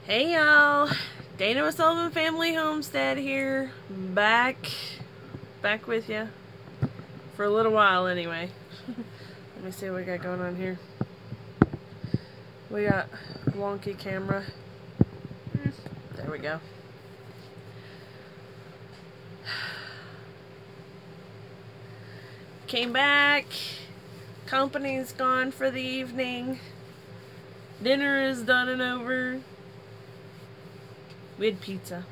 Hey y'all, Dana with Sullivan Family Homestead here, back with you for a little while anyway. Let me see what we got going on here. We got wonky camera. There we go. Came back, company's gone for the evening, dinner is done and over. We had pizza.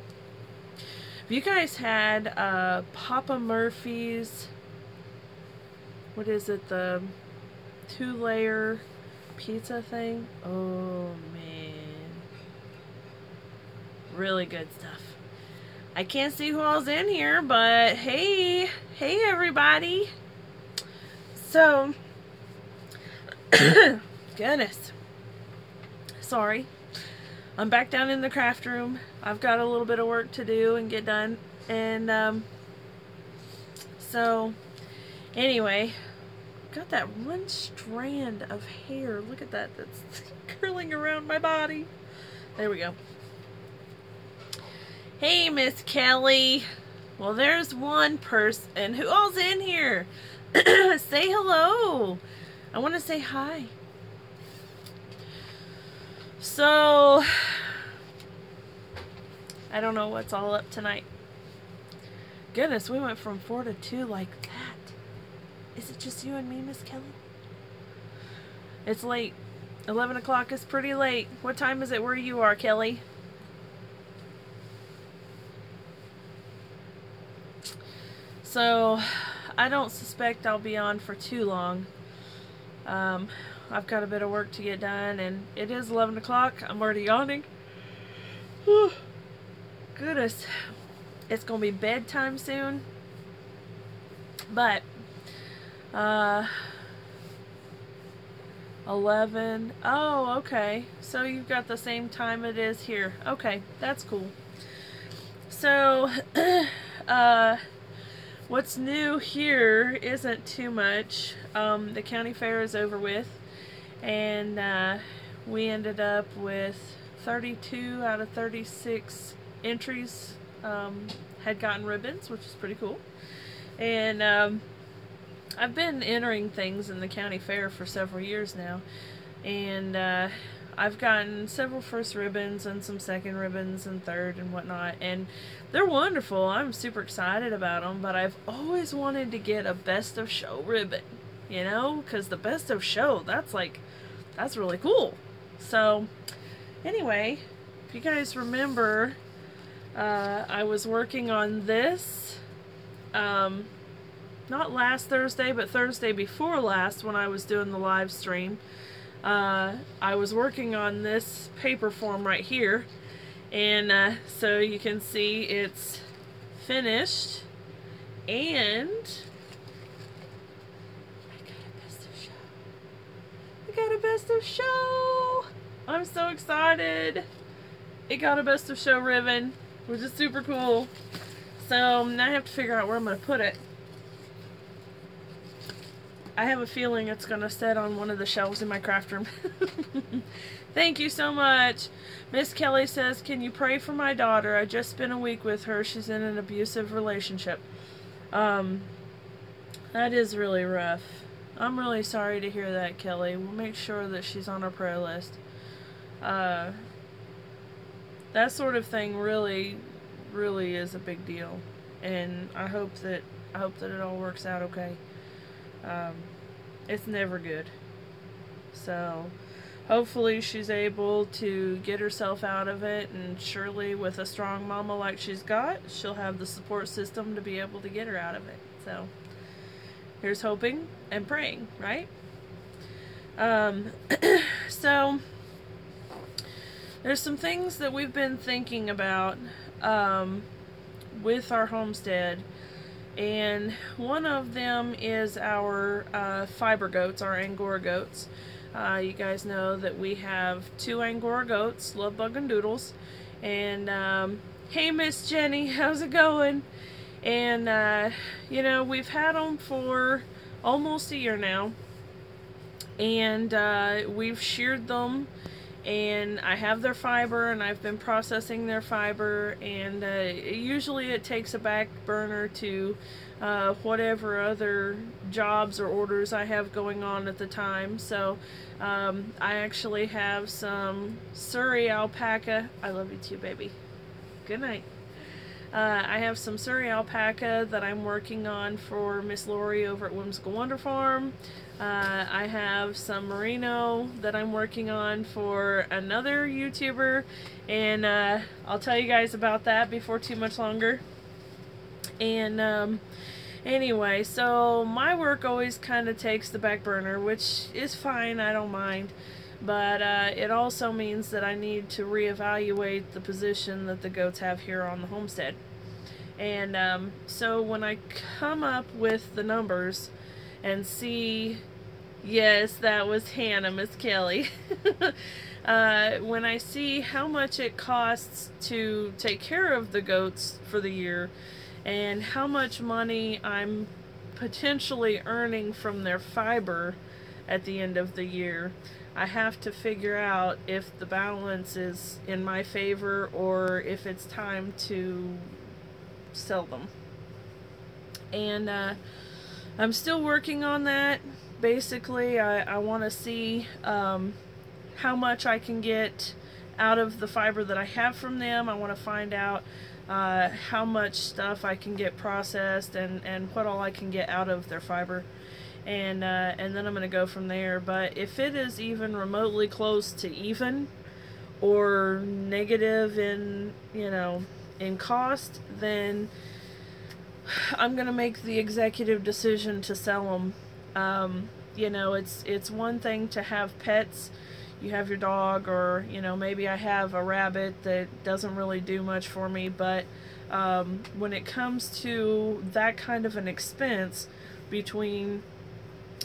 Have you guys had Papa Murphy's, what is it, the 2-layer pizza thing? Oh man, really good stuff. I can't see who all's in here, but hey everybody. So, goodness, sorry. I'm back down in the craft room. I've got a little bit of work to do and get done. And, so, anyway, got that one strand of hair. Look at that. That's curling around my body. There we go. Hey, Miss Kelly. Well, there's one person. Who all's in here? Say hello. I want to say hi. So, I don't know what's all up tonight. Goodness, we went from 4 to 2 like that. Is it just you and me, Miss Kelly? It's late. 11 o'clock is pretty late. What time is it where you are, Kelly? So, I don't suspect I'll be on for too long. I've got a bit of work to get done, and it is 11 o'clock. I'm already yawning. Whew. Goodness. It's going to be bedtime soon. But, 11. Oh, okay. So you've got the same time it is here. Okay, that's cool. So, what's new here isn't too much. The county fair is over with, and we ended up with 32 out of 36 entries had gotten ribbons, which is pretty cool. And I've been entering things in the county fair for several years now, and I've gotten several first ribbons and some second ribbons and third and whatnot, and they're wonderful. I'm super excited about them, but I've always wanted to get a best of show ribbon, you know, because the best of show, that's really cool. So anyway, if you guys remember, I was working on this not last Thursday, but Thursday before last when I was doing the live stream. I was working on this paper form right here, and so you can see it's finished, and I got a best of show. I'm so excited. It got a best of show ribbon, which is super cool. So now I have to figure out where I'm going to put it. I have a feeling it's going to sit on one of the shelves in my craft room. Thank you so much. Miss Kelly says, can you pray for my daughter? I just spent a week with her. She's in an abusive relationship. That is really rough. I'm really sorry to hear that, Kelly. We'll make sure that she's on our prayer list. That sort of thing really is a big deal. And I hope that it all works out okay. It's never good. So hopefully she's able to get herself out of it, and surely with a strong mama like she's got, she'll have the support system to be able to get her out of it. So here's hoping and praying, right? So there's some things that we've been thinking about with our homestead. And one of them is our fiber goats, our Angora goats. You guys know that we have 2 Angora goats, Love Bug and Doodles. And hey, Miss Jenny, how's it going? And you know, we've had them for almost a year now. and we've sheared them, and I have their fiber, and I've been processing their fiber, and usually it takes a back burner to whatever other jobs or orders I have going on at the time. So I actually have some Surrey alpaca. I love you too, baby. Good night. I have some Surrey alpaca that I'm working on for Miss Lori over at Whimsical Wonder Farm. I have some merino that I'm working on for another YouTuber, and I'll tell you guys about that before too much longer. And anyway, so my work always kind of takes the back burner, which is fine, I don't mind. But it also means that I need to reevaluate the position that the goats have here on the homestead. And so when I come up with the numbers and see, yes, that was Hannah, Miss Kelly. When I see how much it costs to take care of the goats for the year and how much money I'm potentially earning from their fiber at the end of the year, I have to figure out if the balance is in my favor or if it's time to sell them. And I'm still working on that. Basically, I want to see how much I can get out of the fiber that I have from them. I want to find out how much stuff I can get processed and what all I can get out of their fiber. And then I'm going to go from there. But if it is even remotely close to even or negative in, in cost, then I'm going to make the executive decision to sell them. It's one thing to have pets. You have your dog, or, maybe I have a rabbit that doesn't really do much for me. But when it comes to that kind of an expense between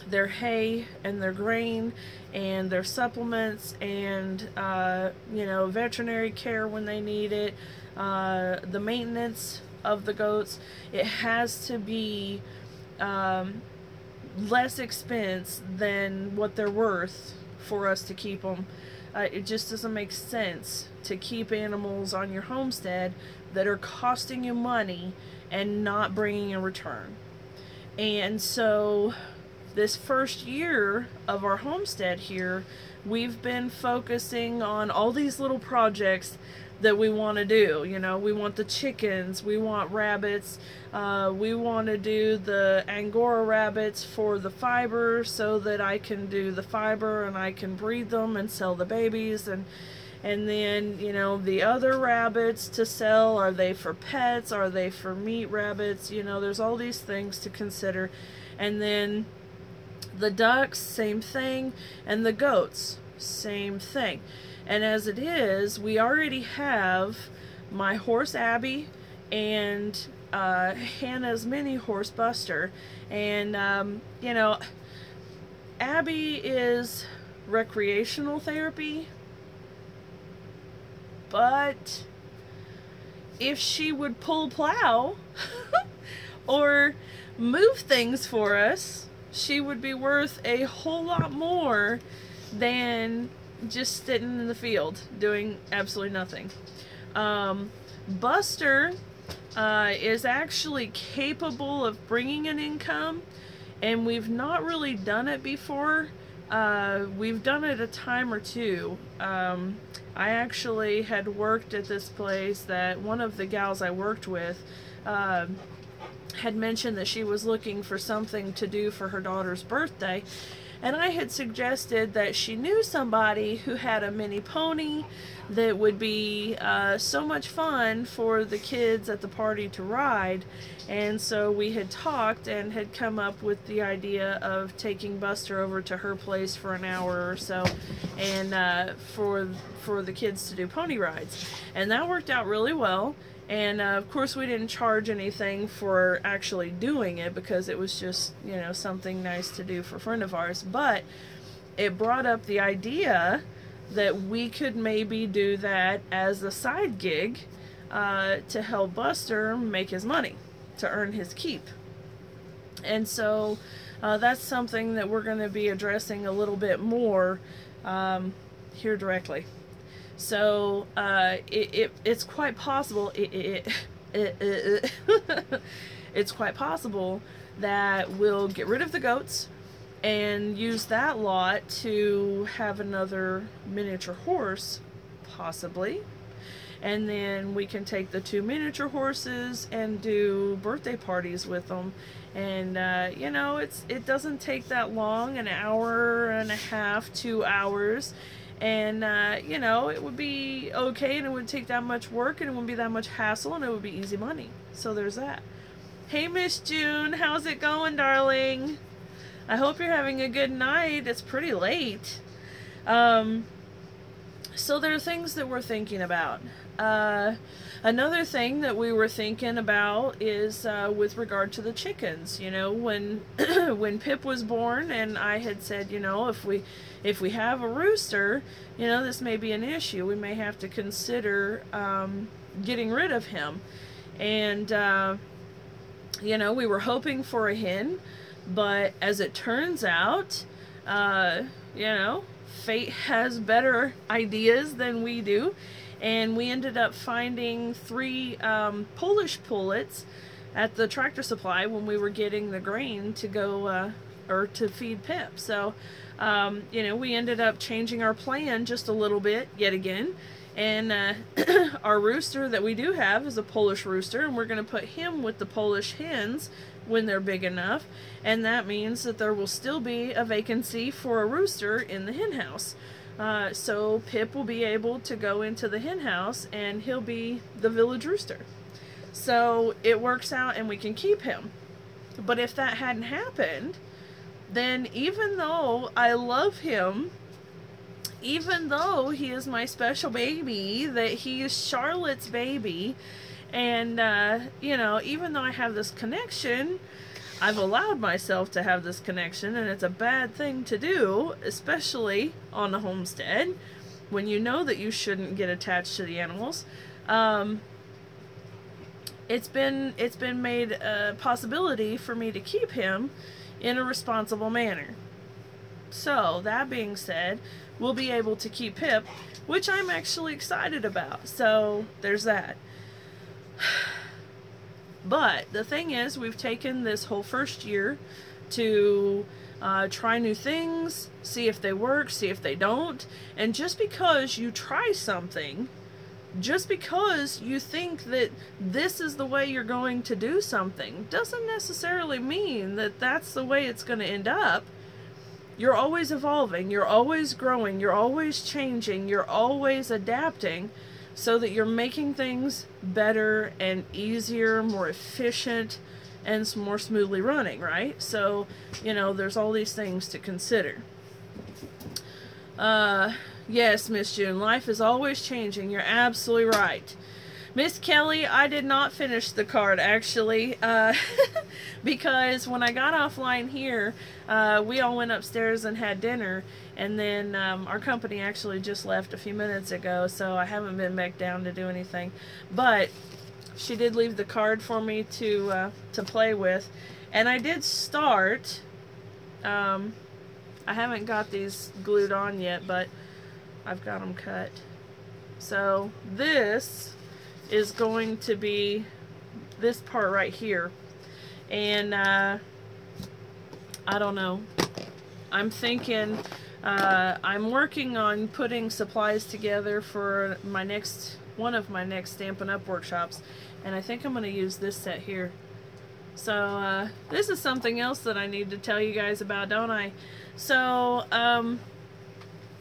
their hay and their grain and their supplements and veterinary care when they need it, the maintenance of the goats, it has to be less expense than what they're worth for us to keep them. It just doesn't make sense to keep animals on your homestead that are costing you money and not bringing a return. And so this first year of our homestead here, we've been focusing on all these little projects that we want to do. We want the chickens, we want rabbits, we want to do the Angora rabbits for the fiber so that I can do the fiber and I can breed them and sell the babies, and then, the other rabbits to sell, are they for pets, are they for meat rabbits? There's all these things to consider. And then the ducks, same thing, and the goats, same thing. And as it is, we already have my horse Abby and Hannah's mini horse Buster. And, Abby is recreational therapy, but if she would pull plow or move things for us, she would be worth a whole lot more than just sitting in the field doing absolutely nothing. Buster is actually capable of bringing an income, and we've not really done it before. We've done it a time or two. I actually had worked at this place that one of the gals I worked with had mentioned that she was looking for something to do for her daughter's birthday, and I had suggested that she knew somebody who had a mini pony that would be so much fun for the kids at the party to ride. And so we had talked and had come up with the idea of taking Buster over to her place for an hour or so, and for the kids to do pony rides. And that worked out really well. And of course we didn't charge anything for actually doing it, because it was just, something nice to do for a friend of ours. But it brought up the idea that we could maybe do that as a side gig to help Buster make his money, to earn his keep. And so that's something that we're going to be addressing a little bit more here directly. So it's quite possible it's quite possible that we'll get rid of the goats and use that lot to have another miniature horse, possibly. And then we can take the 2 miniature horses and do birthday parties with them. And you know, it doesn't take that long, an hour and a half, 2 hours. And you know, it would be okay, and it wouldn't take that much work, and it wouldn't be that much hassle, and it would be easy money. So there's that. Hey, Miss June, how's it going, darling? I hope you're having a good night. It's pretty late. So there are things that we're thinking about. Another thing that we were thinking about is with regard to the chickens. You know, when when Pip was born, and I had said, you know, if we have a rooster, you know, this may be an issue. We may have to consider getting rid of him. And you know, we were hoping for a hen, but as it turns out, you know, fate has better ideas than we do, and we ended up finding 3 Polish pullets at the Tractor Supply when we were getting the grain to go or to feed Pip. So you know, we ended up changing our plan just a little bit yet again, and our rooster that we do have is a Polish rooster, and we're going to put him with the Polish hens when they're big enough, and that means that there will still be a vacancy for a rooster in the hen house. So Pip will be able to go into the hen house, and he'll be the village rooster. So it works out, and we can keep him. But if that hadn't happened, then even though I love him, even though he is my special baby, that he is Charlotte's baby, and you know, even though I have this connection, I've allowed myself to have this connection, and it's a bad thing to do, especially on the homestead, when you know that you shouldn't get attached to the animals. It's been made a possibility for me to keep him in a responsible manner. So that being said, we'll be able to keep Pip, which I'm actually excited about. So there's that. But the thing is, we've taken this whole first year to try new things, see if they work, see if they don't. And just because you try something, just because you think that this is the way you're going to do something, doesn't necessarily mean that that's the way it's going to end up. You're always evolving, you're always growing, you're always changing, you're always adapting, so that you're making things better and easier, more efficient, and more smoothly running, right? So, you know, there's all these things to consider. Yes, Miss June, life is always changing. You're absolutely right. Miss Kelly, I did not finish the card, actually, because when I got offline here, we all went upstairs and had dinner, and then our company actually just left a few minutes ago, so I haven't been back down to do anything. But she did leave the card for me to play with, and I did start. I haven't got these glued on yet, but I've got them cut. So this is going to be this part right here, and I don't know, I'm thinking I'm working on putting supplies together for my next one of my next Stampin' Up workshops, and I think I'm going to use this set here. So this is something else that I need to tell you guys about, don't I? So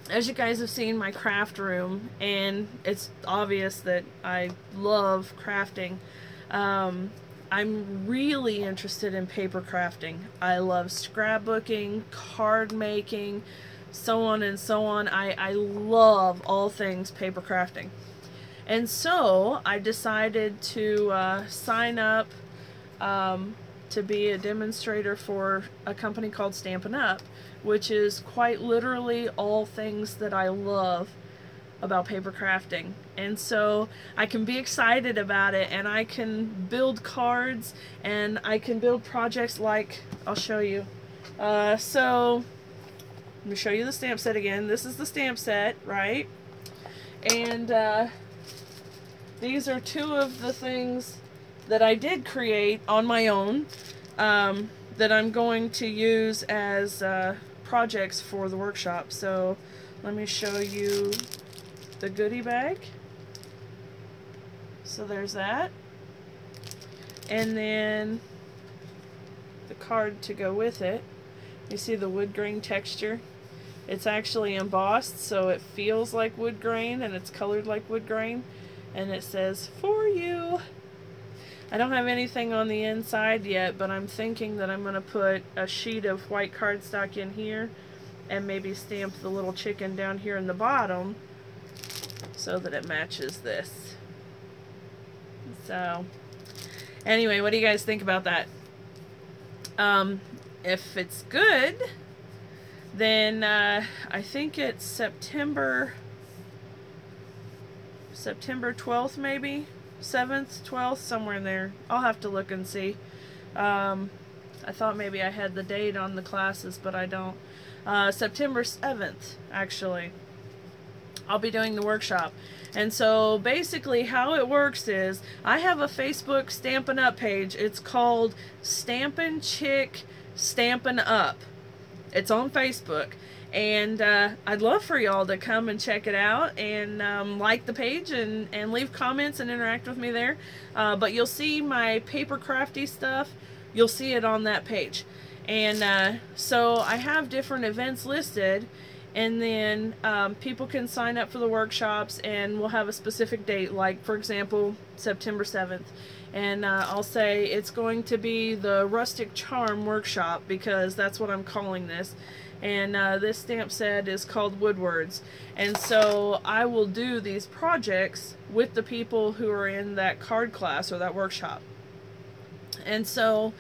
as you guys have seen, my craft room, and it's obvious that I love crafting. I'm really interested in paper crafting. I love scrapbooking, card making, so on and so on. I love all things paper crafting. And so I decided to sign up to be a demonstrator for a company called Stampin' Up, which is quite literally all things that I love about paper crafting. And so I can be excited about it, and I can build cards, and I can build projects like, I'll show you. So let me show you the stamp set again. This is the stamp set, right? And these are two of the things that I did create on my own that I'm going to use as projects for the workshop. So let me show you the goodie bag. So there's that. And then the card to go with it. You see the wood grain texture? It's actually embossed, so it feels like wood grain, and it's colored like wood grain. And it says, "For you." I don't have anything on the inside yet, but I'm thinking that I'm going to put a sheet of white cardstock in here and maybe stamp the little chicken down here in the bottom so that it matches this. So, anyway, what do you guys think about that? If it's good, then I think it's September 12th maybe? 7th, 12th, somewhere in there. I'll have to look and see. I thought maybe I had the date on the classes, but I don't. September 7th, actually. I'll be doing the workshop. And so basically how it works is I have a Facebook Stampin' Up page. It's called Stampin' Chick Stampin' Up. It's on Facebook. And I'd love for y'all to come and check it out and like the page and leave comments and interact with me there. But you'll see my paper crafty stuff. You'll see it on that page. And so I have different events listed. And then people can sign up for the workshops, and we'll have a specific date, like, for example, September 7th. And I'll say it's going to be the Rustic Charm Workshop, because that's what I'm calling this. And this stamp set is called Woodwords. And so I will do these projects with the people who are in that card class or that workshop. And so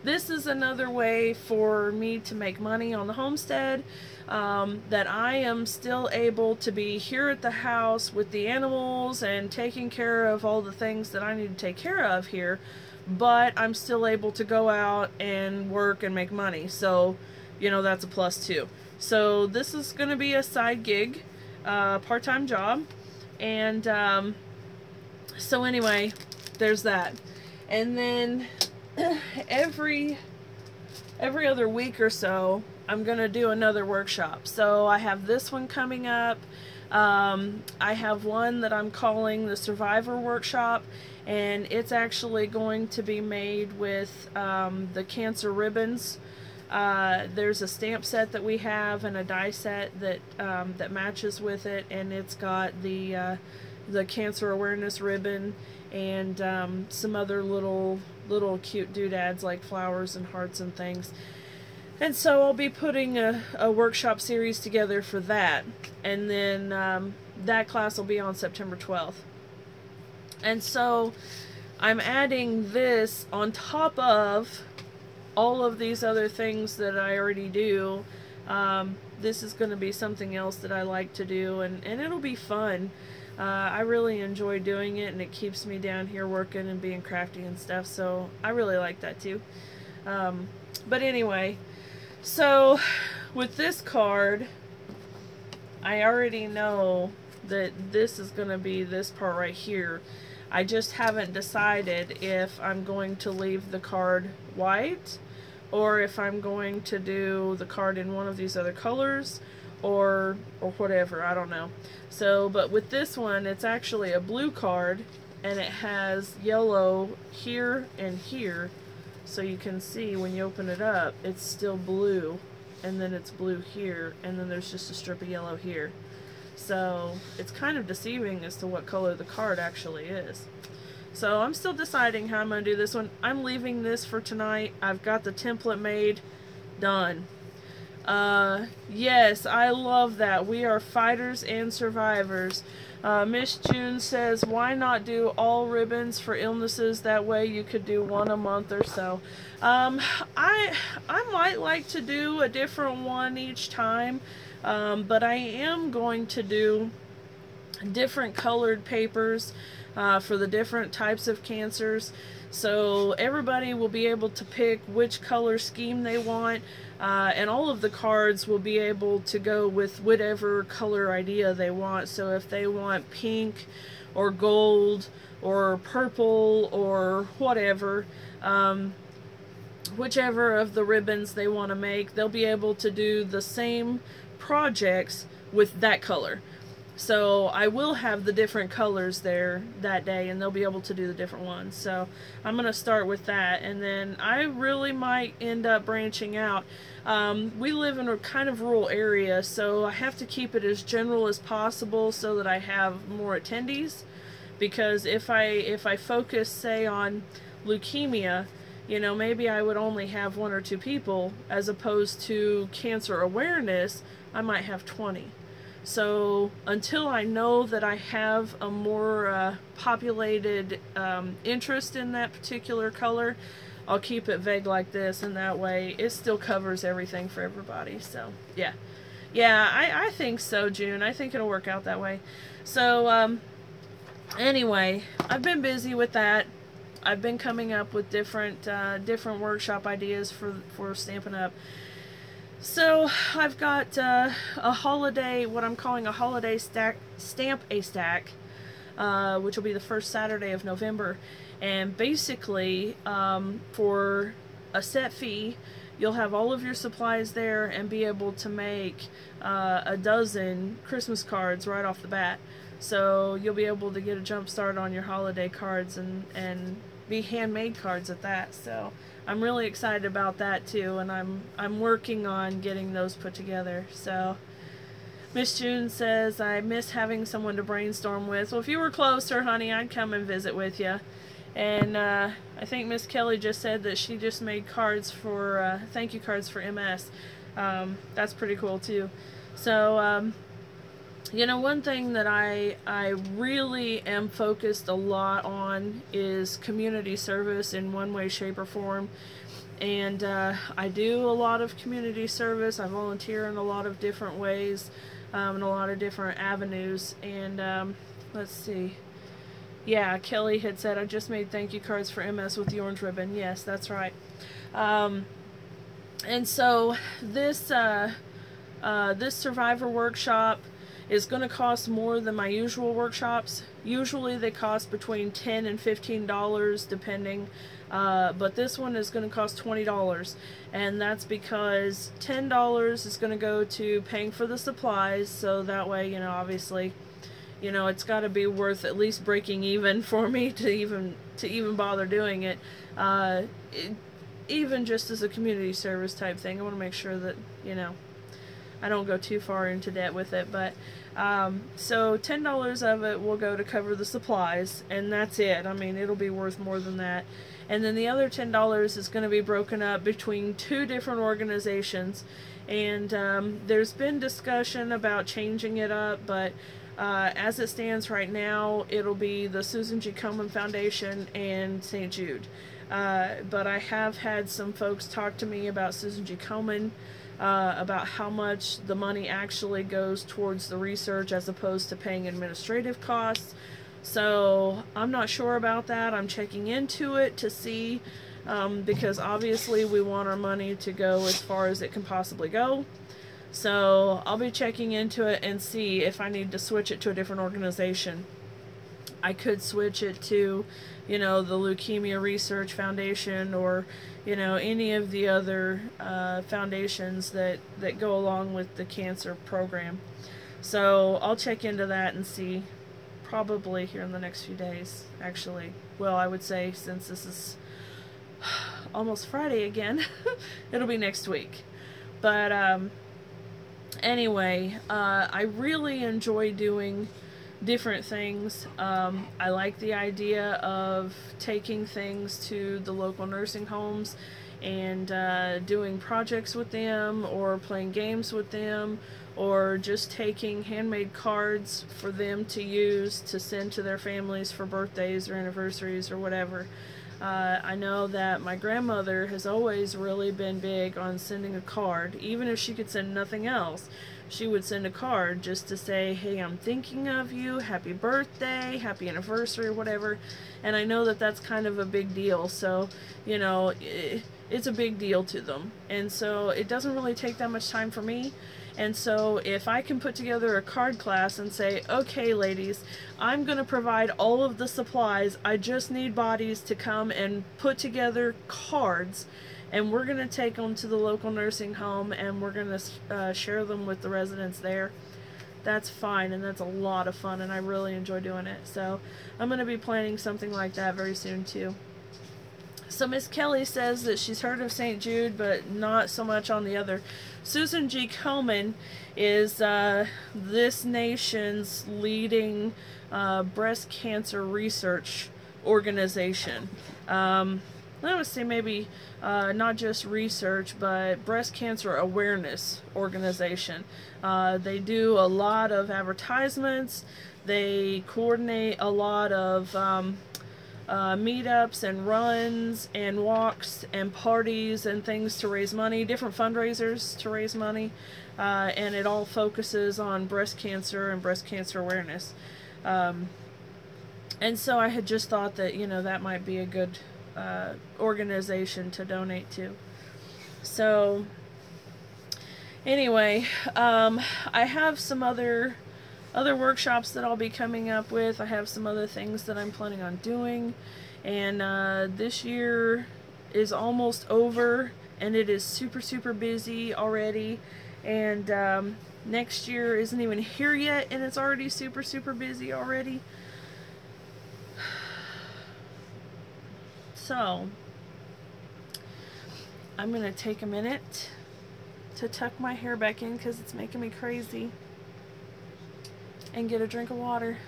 this is another way for me to make money on the homestead, that I am still able to be here at the house with the animals and taking care of all the things that I need to take care of here, but I'm still able to go out and work and make money. So, you know, that's a plus too. So this is going to be a side gig, part-time job. And so anyway, there's that. And then every other week or so, I'm going to do another workshop. So I have this one coming up. I have one that I'm calling the Survivor Workshop, and it's actually going to be made with the cancer ribbons. There's a stamp set that we have and a die set that that matches with it, and it's got the cancer awareness ribbon and some other little cute doodads like flowers and hearts and things. And so I'll be putting a workshop series together for that, and then that class will be on September 12th. And so I'm adding this on top of all of these other things that I already do. This is going to be something else that I like to do, and it'll be fun. I really enjoy doing it, and it keeps me down here working and being crafty and stuff, so I really like that too. But anyway, so with this card, I already know that this is going to be this part right here. I just haven't decided if I'm going to leave the card white or if I'm going to do the card in one of these other colors or whatever. I don't know. So, but with this one, it's actually a blue card, and it has yellow here and here. So you can see when you open it up, it's still blue, and then it's blue here, and then there's just a strip of yellow here. So it's kind of deceiving as to what color the card actually is. So I'm still deciding how I'm going to do this one. I'm leaving this for tonight. I've got the template made. Done. Yes, I love that. We are fighters and survivors. Miss June says, why not do all ribbons for illnesses? That way you could do one a month or so. I might like to do a different one each time, but I am going to do different colored papers for the different types of cancers. So everybody will be able to pick which color scheme they want, and all of the cards will be able to go with whatever color idea they want. So if they want pink or gold or purple or whatever, whichever of the ribbons they want to make, they'll be able to do the same projects with that color. So I will have the different colors there that day, and they'll be able to do the different ones. So I'm going to start with that, and then I really might end up branching out. We live in a kind of rural area, so I have to keep it as general as possible so that I have more attendees. Because if I focus, say, on leukemia, you know, maybe I would only have 1 or 2 people, as opposed to cancer awareness, I might have 20. So until I know that I have a more populated interest in that particular color, I'll keep it vague like this, and that way it still covers everything for everybody. So yeah, I think so, June. I think it'll work out that way. So anyway, I've been busy with that. I've been coming up with different workshop ideas for Stampin' Up. So I've got a holiday, what I'm calling a holiday Stamp a Stack, which will be the first Saturday of November. And basically, for a set fee, you'll have all of your supplies there and be able to make a dozen Christmas cards right off the bat. So you'll be able to get a jump start on your holiday cards and be handmade cards at that. So I'm really excited about that too, and I'm working on getting those put together. So Miss June says, I miss having someone to brainstorm with. Well, if you were closer, honey, I'd come and visit with you. And I think Miss Kelly just said that she just made cards for thank you cards for MS. That's pretty cool too. So you know, one thing that I really am focused a lot on is community service in one way, shape, or form. And I do a lot of community service. I volunteer in a lot of different ways, in a lot of different avenues. And let's see. Yeah, Kelly had said, I just made thank you cards for MS with the orange ribbon. Yes, that's right. And so this this Survivor workshop is going to cost more than my usual workshops. Usually they cost between $10 and $15 depending, but this one is going to cost $20, and that's because $10 is going to go to paying for the supplies, so that way, you know, obviously, you know, it's got to be worth at least breaking even for me to even bother doing it. Even just as a community service type thing, I want to make sure that, you know, I don't go too far into debt with it, but so $10 of it will go to cover the supplies, and that's it. I mean, it'll be worth more than that. And then the other $10 is going to be broken up between 2 different organizations, and there's been discussion about changing it up, but as it stands right now, it'll be the Susan G. Komen Foundation and St. Jude. But I have had some folks talk to me about Susan G. Komen, about how much the money actually goes towards the research as opposed to paying administrative costs. So I'm not sure about that. I'm checking into it to see, because obviously we want our money to go as far as it can possibly go. So I'll be checking into it and see if I need to switch it to a different organization. I could switch it to, you know, the Leukemia Research Foundation, or, you know, any of the other foundations that go along with the cancer program. So I'll check into that and see, probably here in the next few days, actually. Well, I would say, since this is almost Friday again, it'll be next week. But anyway, I really enjoy doing different things. I like the idea of taking things to the local nursing homes and doing projects with them, or playing games with them, or just taking handmade cards for them to use to send to their families for birthdays or anniversaries or whatever. I know that my grandmother has always really been big on sending a card, even if she could send nothing else. she would send a card just to say, hey, I'm thinking of you, happy birthday, happy anniversary, whatever. And I know that that's kind of a big deal, so, you know, it's a big deal to them. And so it doesn't really take that much time for me. And so if I can put together a card class and say, okay, ladies, I'm going to provide all of the supplies. I just need bodies to come and put together cards, and we're going to take them to the local nursing home, and we're going to share them with the residents there. That's fine, and that's a lot of fun, and I really enjoy doing it. So I'm going to be planning something like that very soon too. So Miss Kelly says that she's heard of St. Jude, but not so much on the other. Susan G. Komen is this nation's leading breast cancer research organization. I would say maybe not just research, but breast cancer awareness organization. They do a lot of advertisements. They coordinate a lot of meetups and runs and walks and parties and things to raise money, different fundraisers to raise money, and it all focuses on breast cancer and breast cancer awareness. And so I had just thought that, you know, that might be a good organization to donate to. So anyway, I have some other workshops that I'll be coming up with. I have some other things that I'm planning on doing, and this year is almost over, and it is super busy already, and next year isn't even here yet, and it's already super busy already. So I'm gonna take a minute to tuck my hair back in because it's making me crazy, and get a drink of water.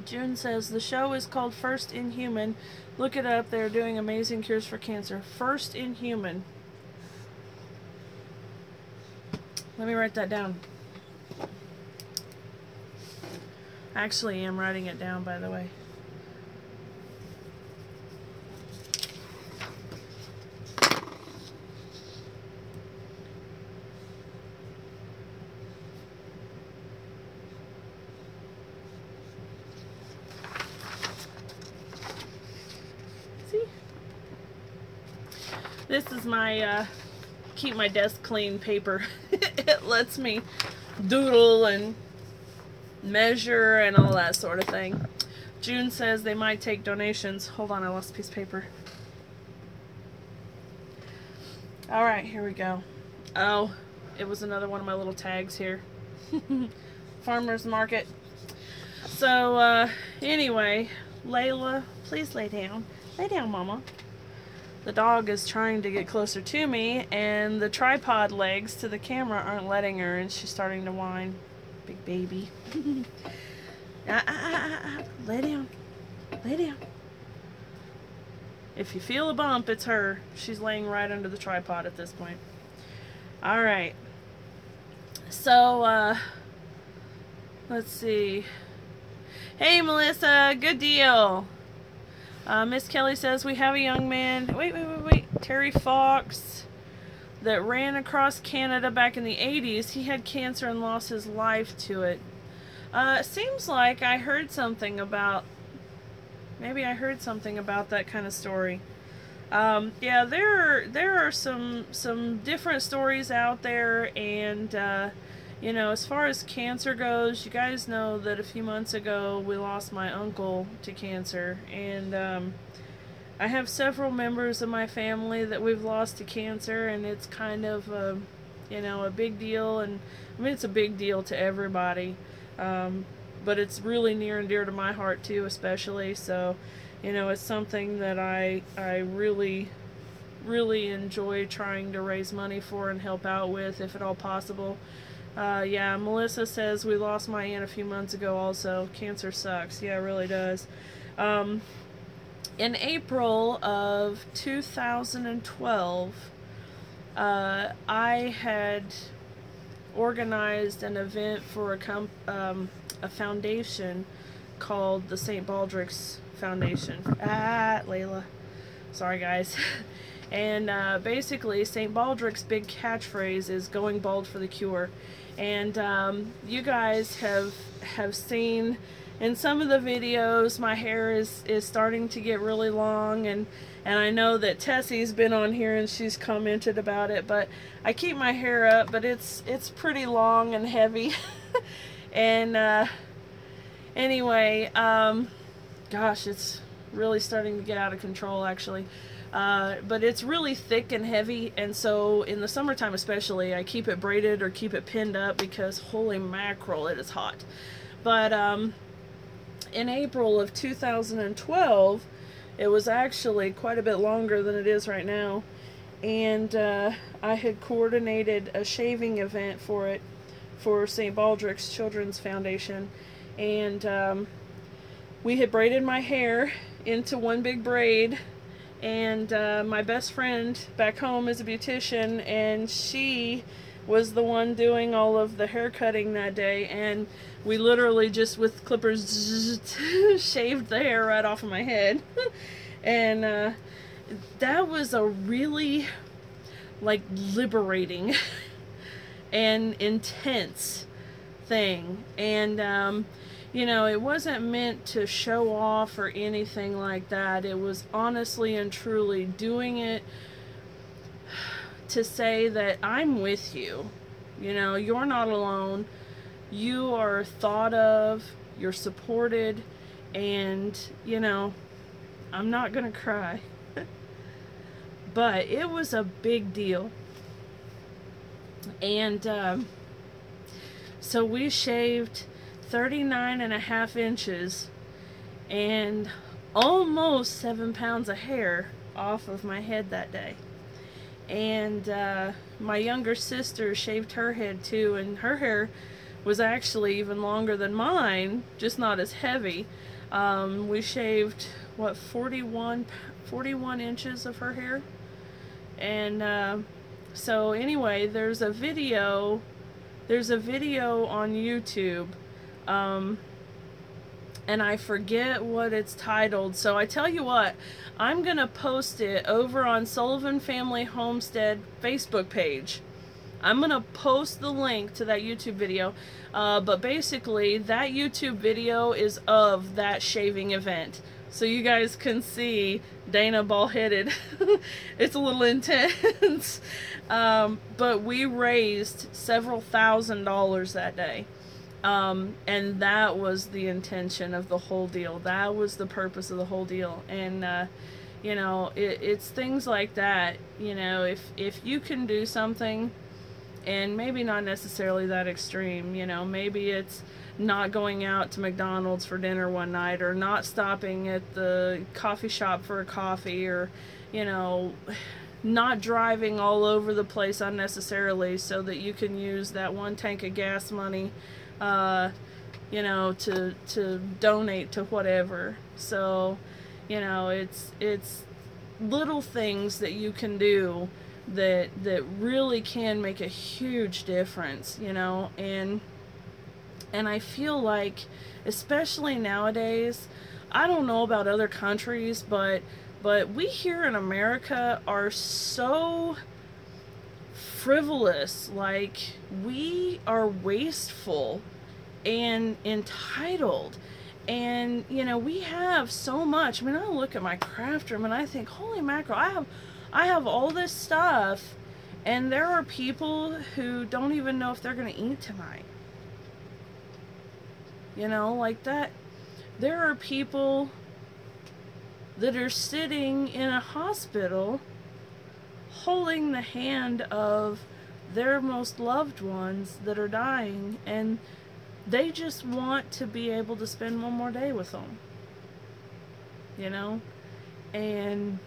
June says the show is called First in Human. Look it up. They're doing amazing cures for cancer. First in Human. Let me write that down. I actually am writing it down, by the way. This is my keep my desk clean paper. It lets me doodle and measure and all that sort of thing. June says they might take donations. Hold on, I lost a piece of paper. Alright, here we go. Oh, it was another one of my little tags here. Farmer's Market. So, anyway, Layla, please lay down. Lay down, Mama. The dog is trying to get closer to me, and the tripod legs to the camera aren't letting her, and she's starting to whine. Big baby. Lay down. Lay down. If you feel a bump, it's her. She's laying right under the tripod at this point. Alright. So, let's see. Hey, Melissa. Good deal. Miss Kelly says, we have a young man, wait, Terry Fox, that ran across Canada back in the 80s. He had cancer and lost his life to it. Seems like I heard something about, maybe I heard something about that kind of story. Yeah, there are some different stories out there, and, you know, as far as cancer goes, you guys know that a few months ago we lost my uncle to cancer, and I have several members of my family that we've lost to cancer, and it's kind of you know, a big deal, and I mean, it's a big deal to everybody, but it's really near and dear to my heart too, especially. So, you know, it's something that I really enjoy trying to raise money for and help out with, if at all possible. Yeah, Melissa says we lost my aunt a few months ago also. Cancer sucks. Yeah, it really does. In April of 2012, I had organized an event for a foundation called the St. Baldrick's Foundation. Layla. Sorry, guys. And basically, St. Baldrick's big catchphrase is "going bald for the cure." And you guys have seen in some of the videos, my hair is starting to get really long, and I know that Tessie's been on here and she's commented about it, but I keep my hair up, but it's pretty long and heavy. And anyway, gosh, it's really starting to get out of control, actually. But it's really thick and heavy, and so in the summertime especially, I keep it braided or keep it pinned up because holy mackerel, it is hot. But in April of 2012, it was actually quite a bit longer than it is right now, and I had coordinated a shaving event for it for St. Baldrick's Children's Foundation, and we had braided my hair into one big braid, and my best friend back home is a beautician, and she was the one doing all of the hair cutting that day, and we literally just with clippers shaved the hair right off of my head. And that was a really like liberating and intense thing. And you know, it wasn't meant to show off or anything like that. It was honestly and truly doing it to say that I'm with you. You know, you're not alone. You are thought of, you're supported, and, you know, I'm not gonna cry. But it was a big deal. And so we shaved 39.5 inches and almost 7 pounds of hair off of my head that day. And my younger sister shaved her head too, and her hair was actually even longer than mine, just not as heavy. We shaved, what, 41 inches of her hair. And so anyway, there's a video on YouTube, and I forget what it's titled. So I tell you what, I'm gonna post it over on Sullivan Family Homestead Facebook page. I'm gonna post the link to that YouTube video, but basically that YouTube video is of that shaving event, so you guys can see Dana bald-headed. It's a little intense. But we raised several $1,000s that day. And that was the intention of the whole deal. That was the purpose of the whole deal. And, you know, it's things like that. You know, if you can do something, and maybe not necessarily that extreme, you know, maybe it's not going out to McDonald's for dinner one night, or not stopping at the coffee shop for a coffee, or, you know, not driving all over the place unnecessarily so that you can use that one tank of gas money, you know, to donate to whatever. So, you know, it's little things that you can do that really can make a huge difference, you know. And I feel like, especially nowadays, I don't know about other countries, but we here in America are so frivolous. Like, we are wasteful and entitled. And, you know, we have so much. I mean, I look at my craft room and I think, holy mackerel, I have all this stuff, and there are people who don't even know if they're going to eat tonight. You know, like that. There are people that are sitting in a hospital holding the hand of their most loved ones that are dying, and they just want to be able to spend one more day with them. You know? And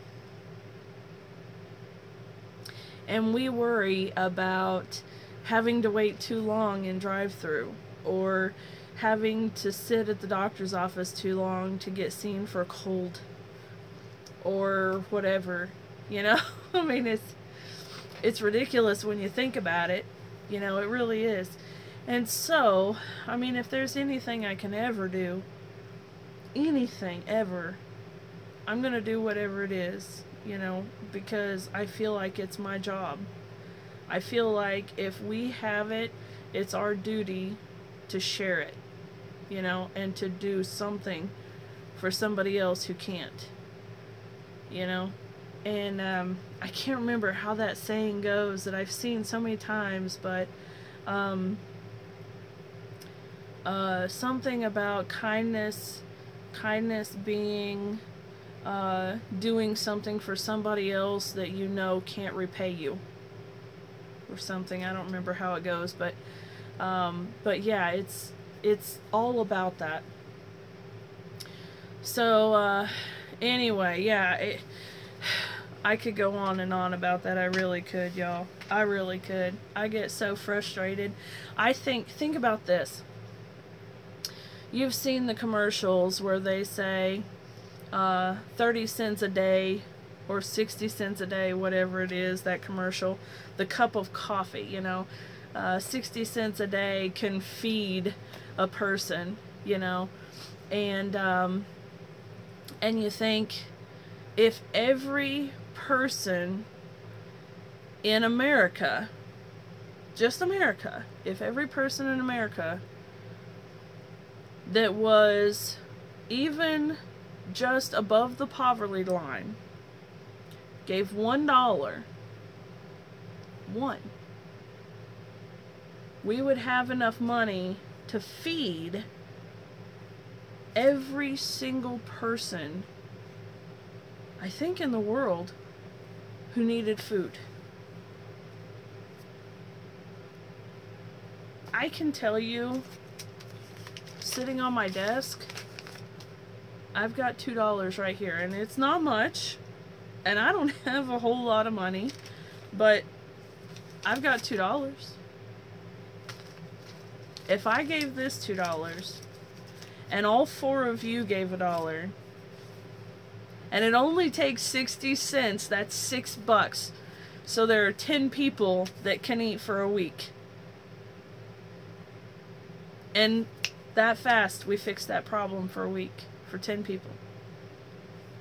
we worry about having to wait too long in drive-through, or having to sit at the doctor's office too long to get seen for a cold, or whatever, you know. I mean, it's ridiculous when you think about it, you know. It really is. And so, I mean, if there's anything I can ever do, anything ever, I'm gonna do whatever it is you know, because I feel like it's my job. I feel like if we have it, it's our duty to share it, you know, and to do something for somebody else who can't, you know. And I can't remember how that saying goes that I've seen so many times, but something about kindness being doing something for somebody else that you know can't repay you, or something. I don't remember how it goes, but yeah, it's all about that. So anyway, yeah, I could go on and on about that. I really could, y'all. I really could. I get so frustrated. Think about this. You've seen the commercials where they say 30 cents a day or 60 cents a day, whatever it is, that commercial, the cup of coffee, you know, 60 cents a day can feed a person, you know, and you think, if every person in America, just America, if every person in America that was even just above the poverty line gave $1, we would have enough money to feed every single person, I think, in the world who needed food. I can tell you, sitting on my desk, I've got $2 right here, and it's not much, and I don't have a whole lot of money, but I've got $2. If I gave this $2 and all 4 of you gave $1, and it only takes 60 cents, that's $6. So there are 10 people that can eat for a week. And that fast, we fixed that problem for a week for 10 people.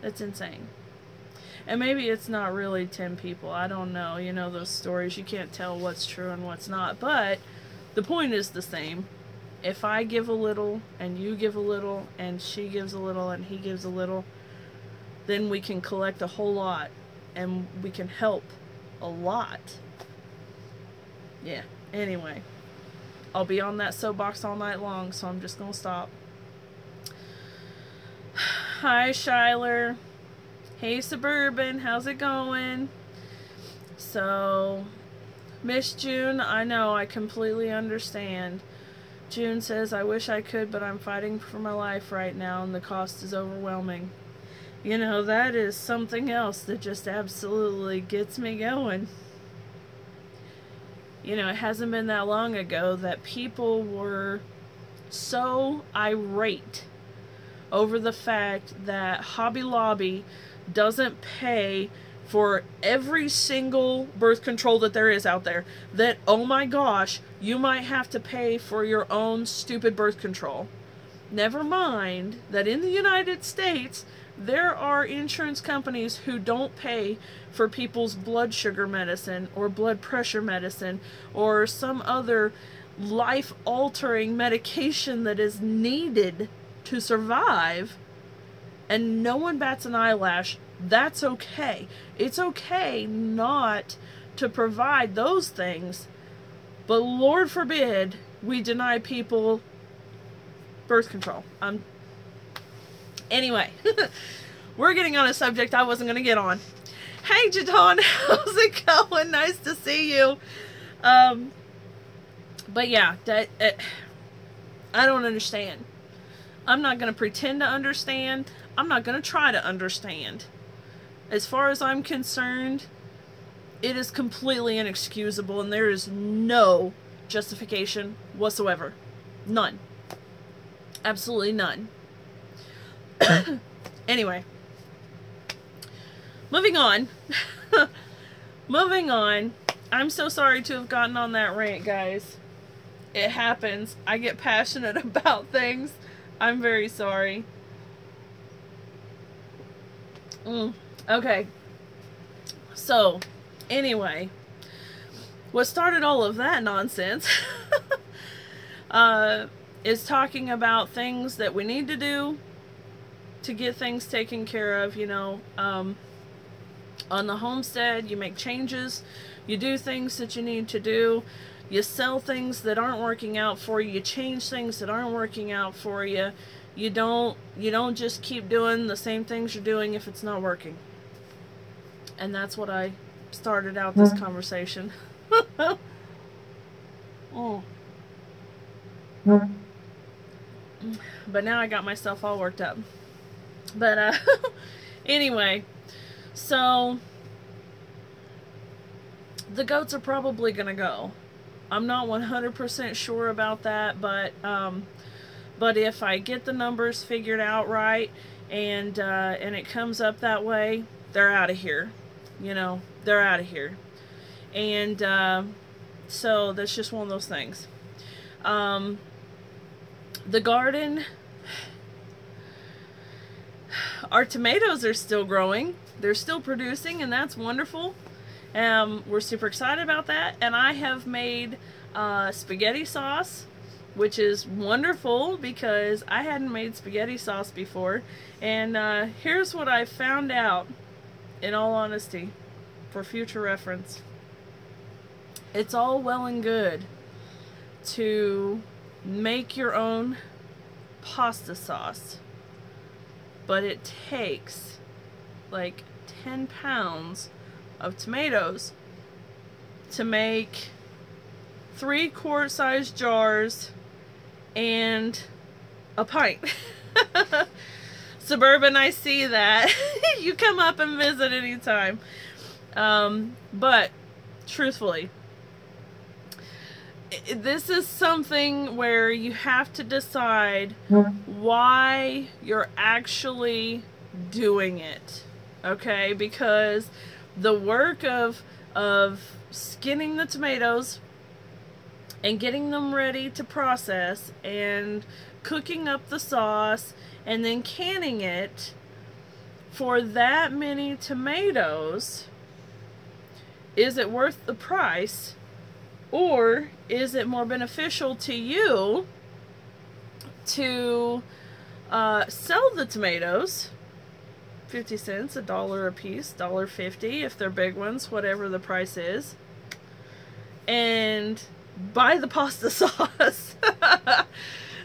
That's insane. And maybe it's not really 10 people. I don't know. You know those stories. You can't tell what's true and what's not. But the point is the same. If I give a little, and you give a little, and she gives a little, and he gives a little, then we can collect a whole lot, and we can help a lot. Yeah, anyway. I'll be on that soapbox all night long, so I'm just gonna stop. Hi, Shyler. Hey, Suburban. How's it going? So, Miss June, I know, I completely understand. June says, I wish I could, but I'm fighting for my life right now, and the cost is overwhelming. You know, that is something else that just absolutely gets me going. You know, it hasn't been that long ago that people were so irate over the fact that Hobby Lobby doesn't pay for every single birth control that there is out there. That, oh my gosh, you might have to pay for your own stupid birth control. Never mind that in the United States, there are insurance companies who don't pay for people's blood sugar medicine or blood pressure medicine or some other life-altering medication that is needed to survive, and no one bats an eyelash. That's okay. It's okay not to provide those things, but Lord forbid we deny people birth control. Anyway, we're getting on a subject I wasn't going to get on. Hey, Jadon, how's it going? Nice to see you. But yeah, I don't understand. I'm not going to pretend to understand. I'm not going to try to understand. As far as I'm concerned, it is completely inexcusable, and there is no justification whatsoever. None. Absolutely none. Anyway, moving on. Moving on. I'm so sorry to have gotten on that rant, guys. It happens. I get passionate about things. I'm very sorry. Okay. So, anyway, what started all of that nonsense is talking about things that we need to do to get things taken care of, you know. On the homestead, you make changes, you do things that you need to do, you sell things that aren't working out for you, you change things that aren't working out for you. You don't just keep doing the same things you're doing if it's not working. And that's what I started out this conversation. Oh. But now I got myself all worked up. But anyway, so the goats are probably gonna go. I'm not 100% sure about that, but if I get the numbers figured out right and it comes up that way, they're out of here. You know, they're out of here. And so that's just one of those things. The garden, our tomatoes are still growing. They're still producing, and that's wonderful. We're super excited about that. And I have made spaghetti sauce, which is wonderful because I hadn't made spaghetti sauce before. And here's what I found out, in all honesty, for future reference. It's all well and good to make your own pasta sauce, but it takes like 10 pounds of tomatoes to make 3 quart-sized jars and a pint. Suburban, I see that. You come up and visit anytime. But truthfully, this is something where you have to decide why you're actually doing it. Okay? Because the work of skinning the tomatoes and getting them ready to process and cooking up the sauce and then canning it for that many tomatoes, is it worth the price? Or is it more beneficial to you to sell the tomatoes, 50 cents, $1 a piece, $1.50 if they're big ones, whatever the price is, and buy the pasta sauce?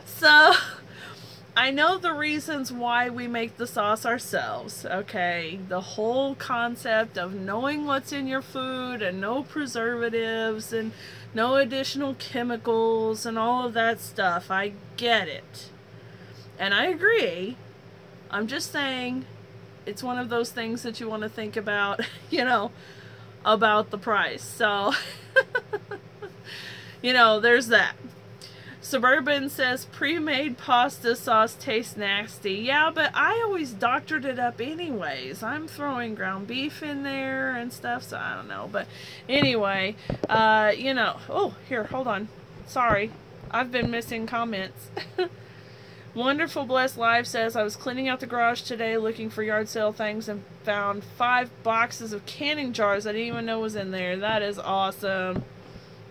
So, I know the reasons why we make the sauce ourselves, okay? The whole concept of knowing what's in your food and no preservatives and no additional chemicals and all of that stuff. I get it. And I agree. I'm just saying it's one of those things that you want to think about, you know, about the price. So, you know, there's that. Suburban says pre-made pasta sauce tastes nasty. Yeah, but I always doctored it up anyways. I'm throwing ground beef in there and stuff, so I don't know. But anyway, you know. Oh, here, hold on. Sorry. I've been missing comments. Wonderful Blessed Life says, I was cleaning out the garage today looking for yard sale things and found 5 boxes of canning jars I didn't even know was in there. That is awesome.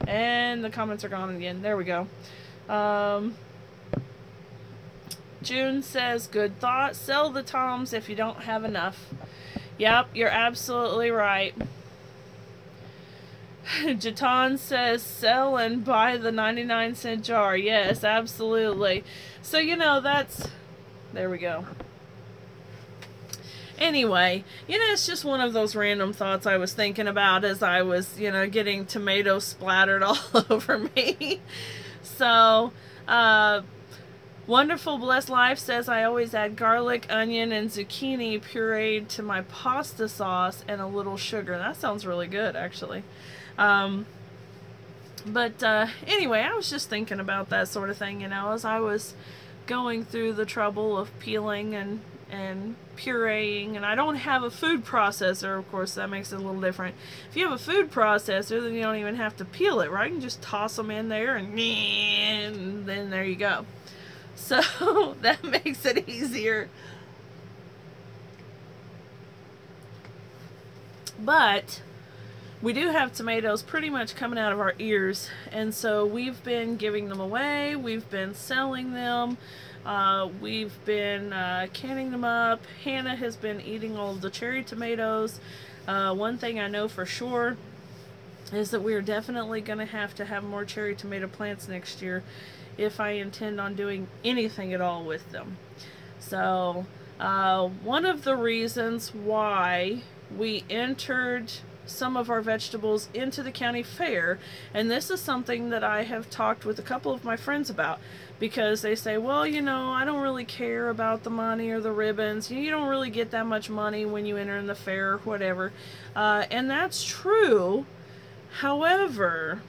And the comments are gone again. There we go. June says, good thought. Sell the toms if you don't have enough. Yep, you're absolutely right. Jatan says, sell and buy the 99-cent jar. Yes, absolutely. So, you know, that's... There we go. Anyway, you know, it's just one of those random thoughts I was thinking about as I was, you know, getting tomatoes splattered all over me. So, Wonderful Blessed Life says, I always add garlic, onion, and zucchini pureed to my pasta sauce and a little sugar. That sounds really good, actually. But anyway, I was just thinking about that sort of thing, you know, as I was going through the trouble of peeling and pureeing. And I don't have a food processor, of course, that makes it a little different. If you have a food processor, then you don't even have to peel it, right? You can just toss them in there and then there you go. So that makes it easier. But we do have tomatoes pretty much coming out of our ears, and so we've been giving them away, we've been selling them, we've been canning them up. Hannah has been eating all of the cherry tomatoes. One thing I know for sure is that we are definitely going to have more cherry tomato plants next year if I intend on doing anything at all with them. So one of the reasons why we entered some of our vegetables into the county fair, and this is something that I have talked with a couple of my friends about, because they say, well, you know, I don't really care about the money or the ribbons. You don't really get that much money when you enter in the fair or whatever. And that's true. However,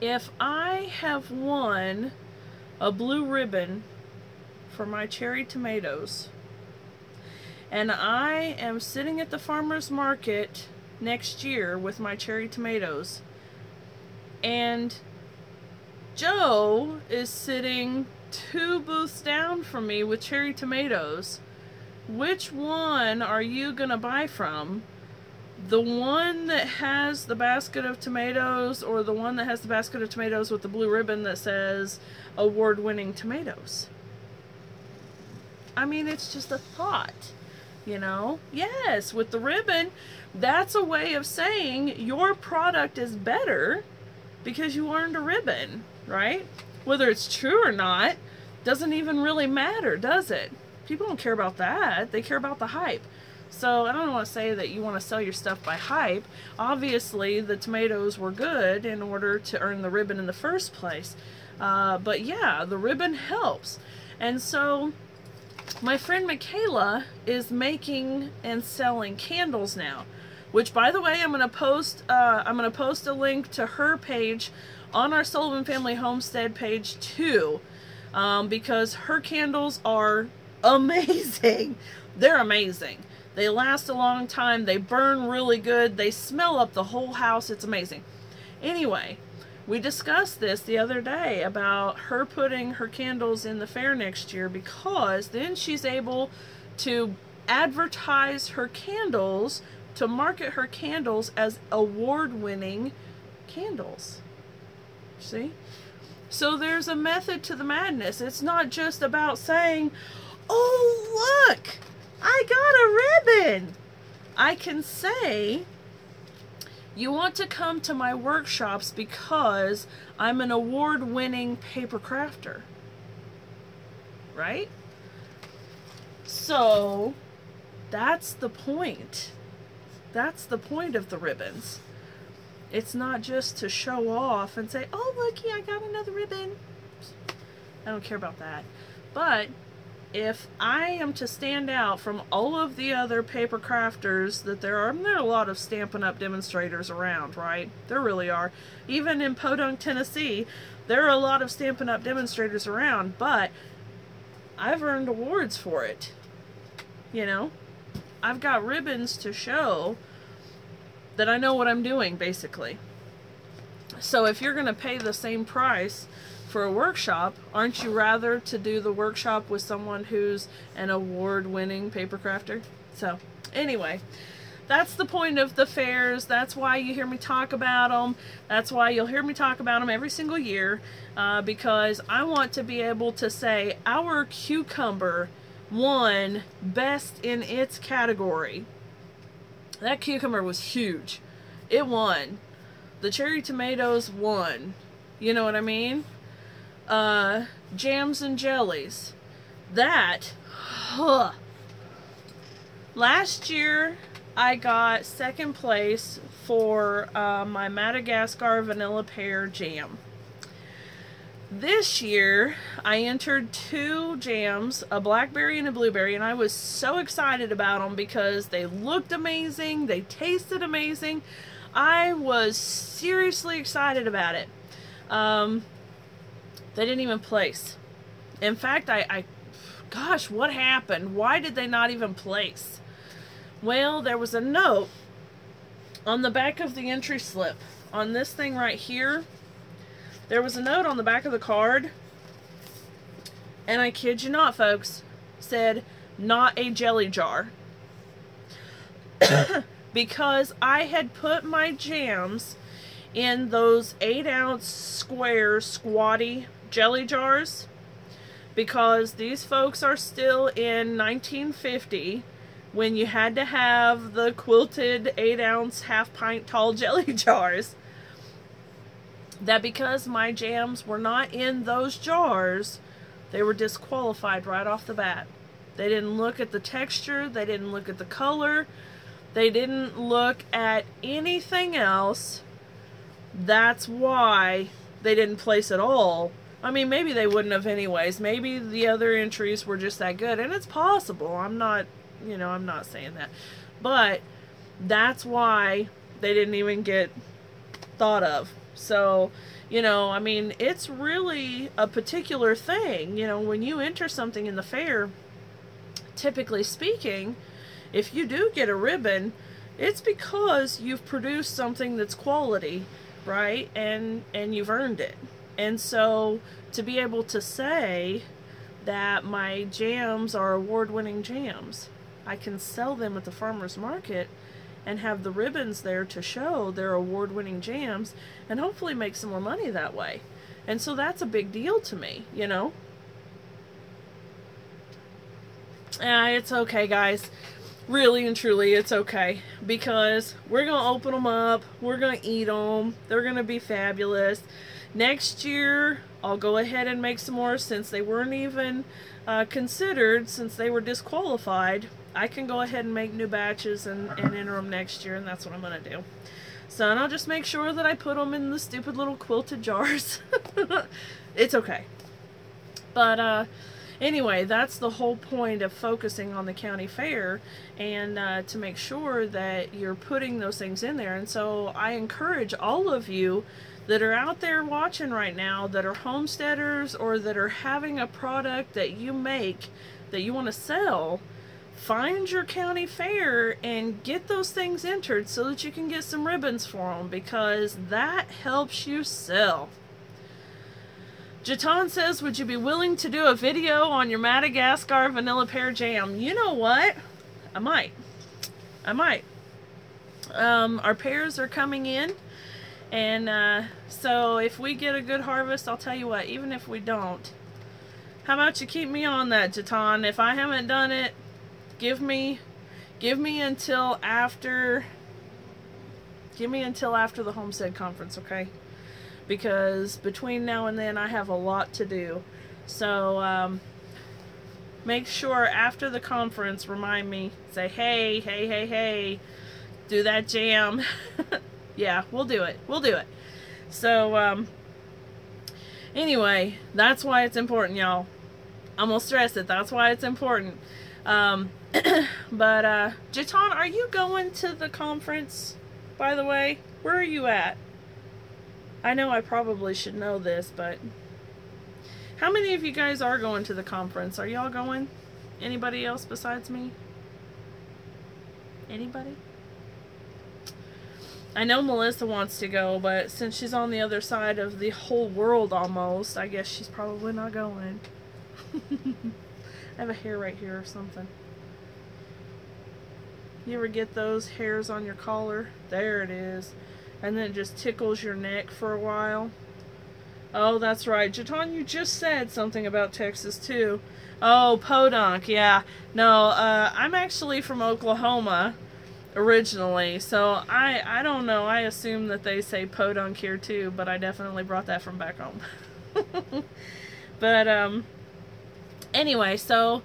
if I have won a blue ribbon for my cherry tomatoes, and I am sitting at the farmer's market next year with my cherry tomatoes, and Joe is sitting 2 booths down from me with cherry tomatoes, which one are you gonna buy from? The one that has the basket of tomatoes, or the one that has the basket of tomatoes with the blue ribbon that says award-winning tomatoes? I mean, it's just a thought, you know? Yes, with the ribbon, that's a way of saying your product is better because you earned a ribbon, right? Whether it's true or not doesn't even really matter, does it? People don't care about that. They care about the hype. So I don't want to say that you want to sell your stuff by hype. Obviously, the tomatoes were good in order to earn the ribbon in the first place. But yeah, the ribbon helps. And so my friend Michaela is making and selling candles now, which, by the way, I'm gonna post a link to her page on our Sullivan Family Homestead page too, because her candles are amazing. They're amazing. They last a long time. They burn really good. They smell up the whole house. It's amazing. Anyway, we discussed this the other day about her putting her candles in the fair next year, because then she's able to advertise her candles, to market her candles as award-winning candles. See? So there's a method to the madness. It's not just about saying, oh, look, I got a ribbon. I can say, you want to come to my workshops because I'm an award-winning paper crafter, right? So that's the point. That's the point of the ribbons. It's not just to show off and say, oh, looky, I got another ribbon. I don't care about that. But if I am to stand out from all of the other paper crafters that there are, and there are a lot of Stampin' Up! Demonstrators around, right? There really are. Even in Podunk, Tennessee, there are a lot of Stampin' Up! Demonstrators around, but I've earned awards for it. You know? I've got ribbons to show that I know what I'm doing, basically. So if you're going to pay the same price for a workshop, aren't you rather to do the workshop with someone who's an award-winning paper crafter? So anyway, that's the point of the fairs. That's why you hear me talk about them. That's why you'll hear me talk about them every single year, because I want to be able to say our cucumber won best in its category. That cucumber was huge. It won. The cherry tomatoes won. You know what I mean? Jams and jellies. That, last year I got second place for my Madagascar vanilla pear jam. This year I entered 2 jams, a blackberry and a blueberry, and I was so excited about them because they looked amazing, they tasted amazing. I was seriously excited about it. They didn't even place. In fact, gosh, what happened? Why did they not even place? Well, there was a note on the back of the entry slip. On this thing right here, there was a note on the back of the card, and I kid you not, folks, said, not a jelly jar. because I had put my jams in those 8-ounce square squatty jelly jars, because these folks are still in 1950 when you had to have the quilted 8-ounce half-pint tall jelly jars. That because my jams were not in those jars, they were disqualified right off the bat. They didn't look at the texture, they didn't look at the color, they didn't look at anything else. That's why they didn't place at all. I mean, maybe they wouldn't have anyways. Maybe the other entries were just that good, and it's possible. I'm not saying that. But that's why they didn't even get thought of. So, I mean, it's really a particular thing. When you enter something in the fair, typically speaking, if you do get a ribbon, it's because you've produced something that's quality, right? And you've earned it. And so to be able to say that my jams are award-winning jams, I can sell them at the farmer's market and have the ribbons there to show they're award-winning jams, and hopefully make some more money that way. And so that's a big deal to me, It's okay, guys. Really and truly, it's okay. Because we're going to open them up. We're going to eat them. They're going to be fabulous. Next year, I'll go ahead and make some more, since they weren't even considered, since they were disqualified. I can go ahead and make new batches and enter them next year, and that's what I'm going to do. So, and I'll just make sure that I put them in the stupid little quilted jars. It's okay. But, anyway, that's the whole point of focusing on the county fair, and to make sure that you're putting those things in there. And so I encourage all of you that are out there watching right now, that are homesteaders or that are having a product that you make that you want to sell, find your county fair and get those things entered so that you can get some ribbons for them, because that helps you sell. Jatan says, would you be willing to do a video on your Madagascar vanilla pear jam? You know what? I might. Our pears are coming in, and so if we get a good harvest, I'll tell you what, even if we don't, how about you keep me on that, Jatan? If I haven't done it, give me until after the Homestead conference, okay? Because between now and then I have a lot to do. So make sure after the conference, remind me, say, hey, do that jam. Yeah, we'll do it. So anyway, that's why it's important, y'all. I'm gonna stress it. That's why it's important. But Jatan, are you going to the conference, by the way? Where are you at? I know I probably should know this, but how many of you guys are going to the conference? Are y'all going? Anybody else besides me? Anybody? I know Melissa wants to go, but since she's on the other side of the whole world almost, I guess she's probably not going. I have a hair right here or something. You ever get those hairs on your collar? There it is. And then it just tickles your neck for a while. Oh, that's right. Jatan, you just said something about Texas, too. Oh, podunk, yeah. No, I'm actually from Oklahoma originally, so I don't know. I assume that they say podunk here, too, but I definitely brought that from back home. But, anyway, so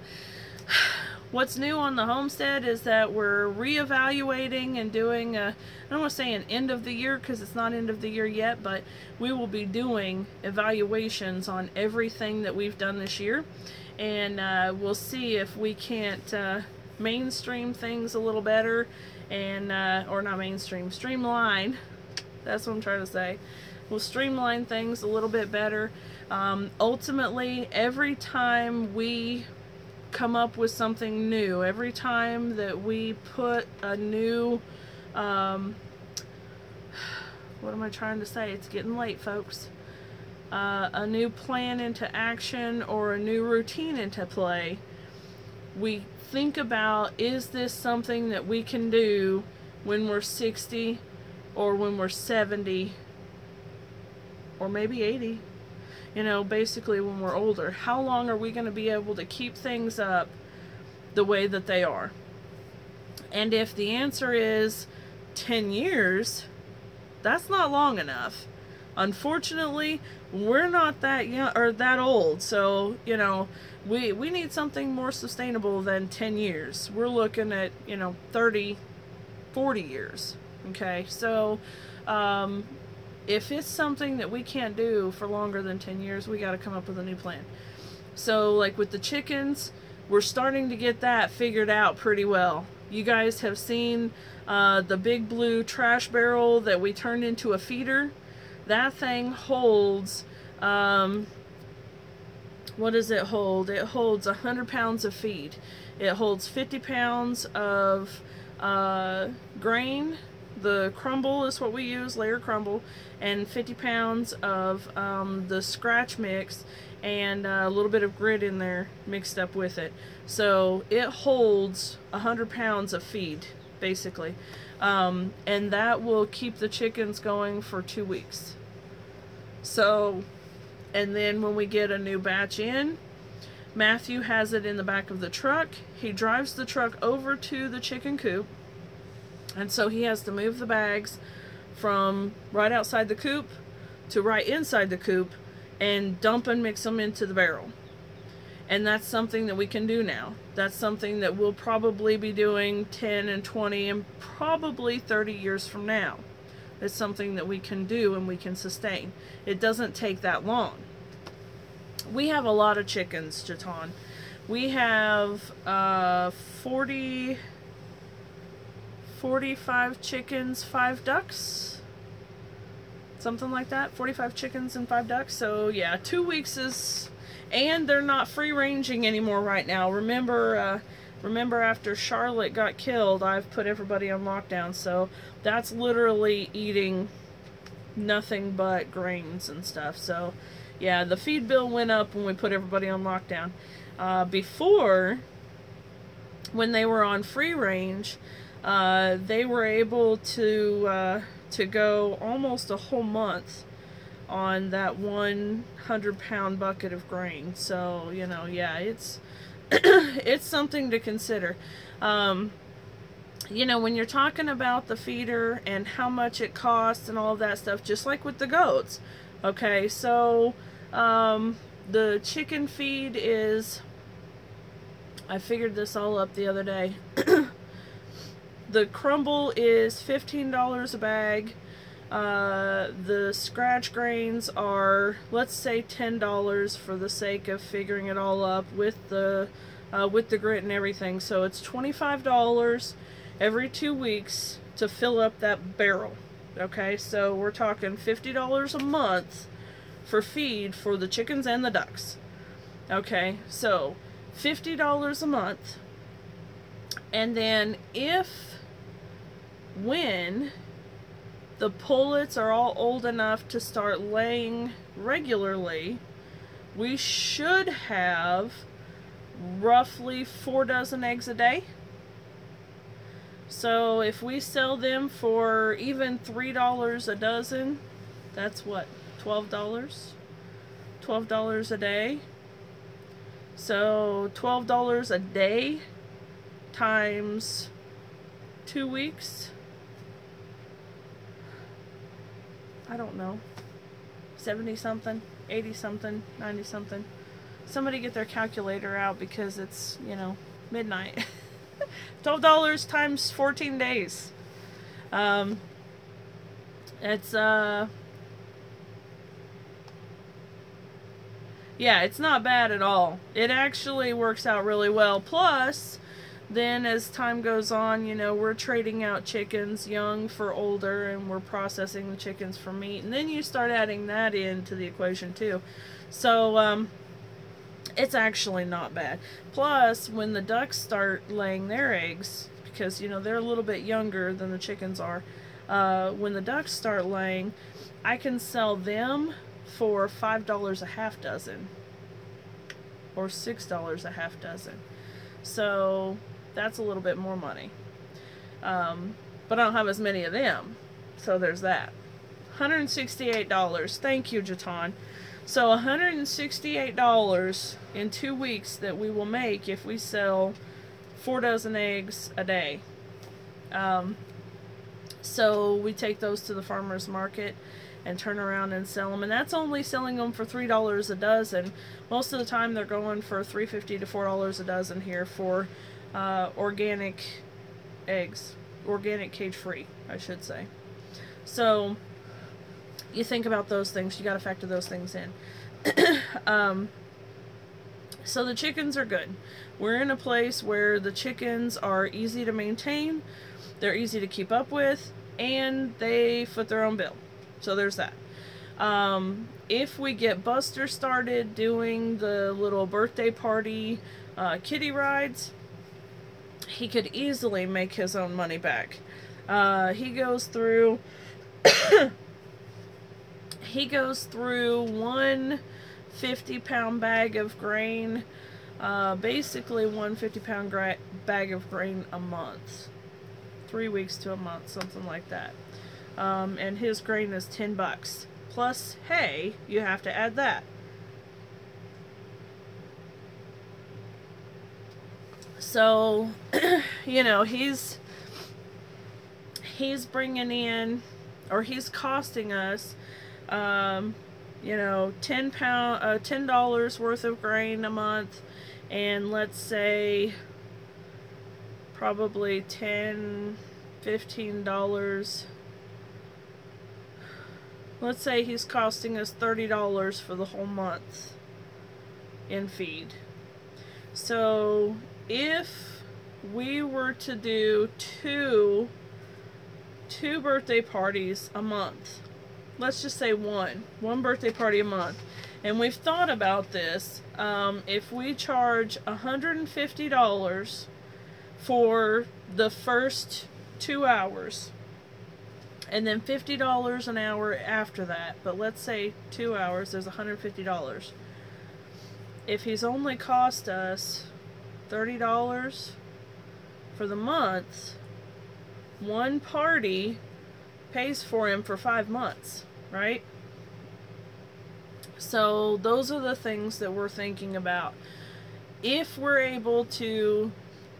what's new on the Homestead is that we're reevaluating and doing I don't want to say an end of the year, because it's not end of the year yet, but we will be doing evaluations on everything that we've done this year, and we'll see if we can't mainstream things a little better, and or not mainstream, streamline. That's what I'm trying to say. We'll streamline things a little bit better. Ultimately, every time we come up with something new, every time that we put a new what am I trying to say? It's getting late, folks. A new plan into action or a new routine into play, we think about, is this something that we can do when we're 60 or when we're 70 or maybe 80? You know, basically when we're older. How long are we going to be able to keep things up the way that they are? And if the answer is 10 years, that's not long enough. Unfortunately, we're not that young or that old. So, you know, we need something more sustainable than 10 years. We're looking at, you know, 30, 40 years. Okay, so if it's something that we can't do for longer than 10 years, we got to come up with a new plan. So, like with the chickens, we're starting to get that figured out pretty well. You guys have seen the big blue trash barrel that we turned into a feeder. That thing holds, what does it hold? It holds 100 pounds of feed. It holds 50 pounds of grain. The crumble is what we use, layer crumble, and 50 pounds of the scratch mix, and a little bit of grit in there mixed up with it. So it holds 100 pounds of feed, basically. And that will keep the chickens going for 2 weeks. So, and then when we get a new batch in, Matthew has it in the back of the truck. He drives the truck over to the chicken coop. And so he has to move the bags from right outside the coop to right inside the coop and dump and mix them into the barrel. And that's something that we can do now. That's something that we'll probably be doing 10 and 20 and probably 30 years from now. It's something that we can do and we can sustain. It doesn't take that long. We have a lot of chickens, Jatan. We have 45 chickens, 5 ducks, something like that. 45 chickens and 5 ducks. So yeah, 2 weeks is, and they're not free ranging anymore right now. Remember after Charlotte got killed, I've put everybody on lockdown. So that's literally eating nothing but grains and stuff. So yeah, the feed bill went up when we put everybody on lockdown. Before, when they were on free range, they were able to go almost a whole month on that 100-pound bucket of grain. So, you know, yeah, it's it's something to consider. You know, when you're talking about the feeder and how much it costs and all of that stuff, just like with the goats. Okay, so the chicken feed is, I figured this all up the other day. The crumble is $15 a bag. The scratch grains are, let's say, $10 for the sake of figuring it all up with the grit and everything. So it's $25 every 2 weeks to fill up that barrel. Okay, so we're talking $50 a month for feed for the chickens and the ducks. Okay, so $50 a month. And then when the pullets are all old enough to start laying regularly, we should have roughly 4 dozen eggs a day. So if we sell them for even $3 a dozen, that's what, $12? $12 a day. So $12 a day times 2 weeks. I don't know, 70 something, 80 something, 90 something. Somebody get their calculator out because it's, you know, midnight. $12 times 14 days. It's yeah, it's not bad at all. It actually works out really well. Plus, then as time goes on, you know, we're trading out chickens young for older, and we're processing the chickens for meat. And then you start adding that into the equation too. So, it's actually not bad. Plus, when the ducks start laying their eggs, because, you know, they're a little bit younger than the chickens are, when the ducks start laying, I can sell them for $5 a half dozen. Or $6 a half dozen. So that's a little bit more money. But I don't have as many of them. So there's that. $168. Thank you, Jatan. So $168 in 2 weeks that we will make if we sell 4 dozen eggs a day. So we take those to the farmer's market and turn around and sell them, and that's only selling them for $3 a dozen. Most of the time they're going for $3.50 to $4 a dozen here for organic eggs, organic cage-free, I should say. So you think about those things, you got to factor those things in. So the chickens are good. We're in a place where the chickens are easy to maintain, they're easy to keep up with, and they foot their own bill. So there's that. If we get Buster started doing the little birthday party kitty rides, he could easily make his own money back. He goes through one 50-pound bag of grain, basically one 50-pound bag of grain a month. 3 weeks to a month, something like that. And his grain is $10. Plus hay, you have to add that. So, you know, he's bringing in, or he's costing us, you know, $10 worth of grain a month, and let's say probably $15. Let's say he's costing us $30 for the whole month in feed. So if we were to do two birthday parties a month, let's just say one birthday party a month, and we've thought about this, if we charge $150 for the first 2 hours, and then $50 an hour after that, but let's say 2 hours, there's $150. If he's only cost us $30 for the month, one party pays for him for 5 months, right? So those are the things that we're thinking about. If we're able to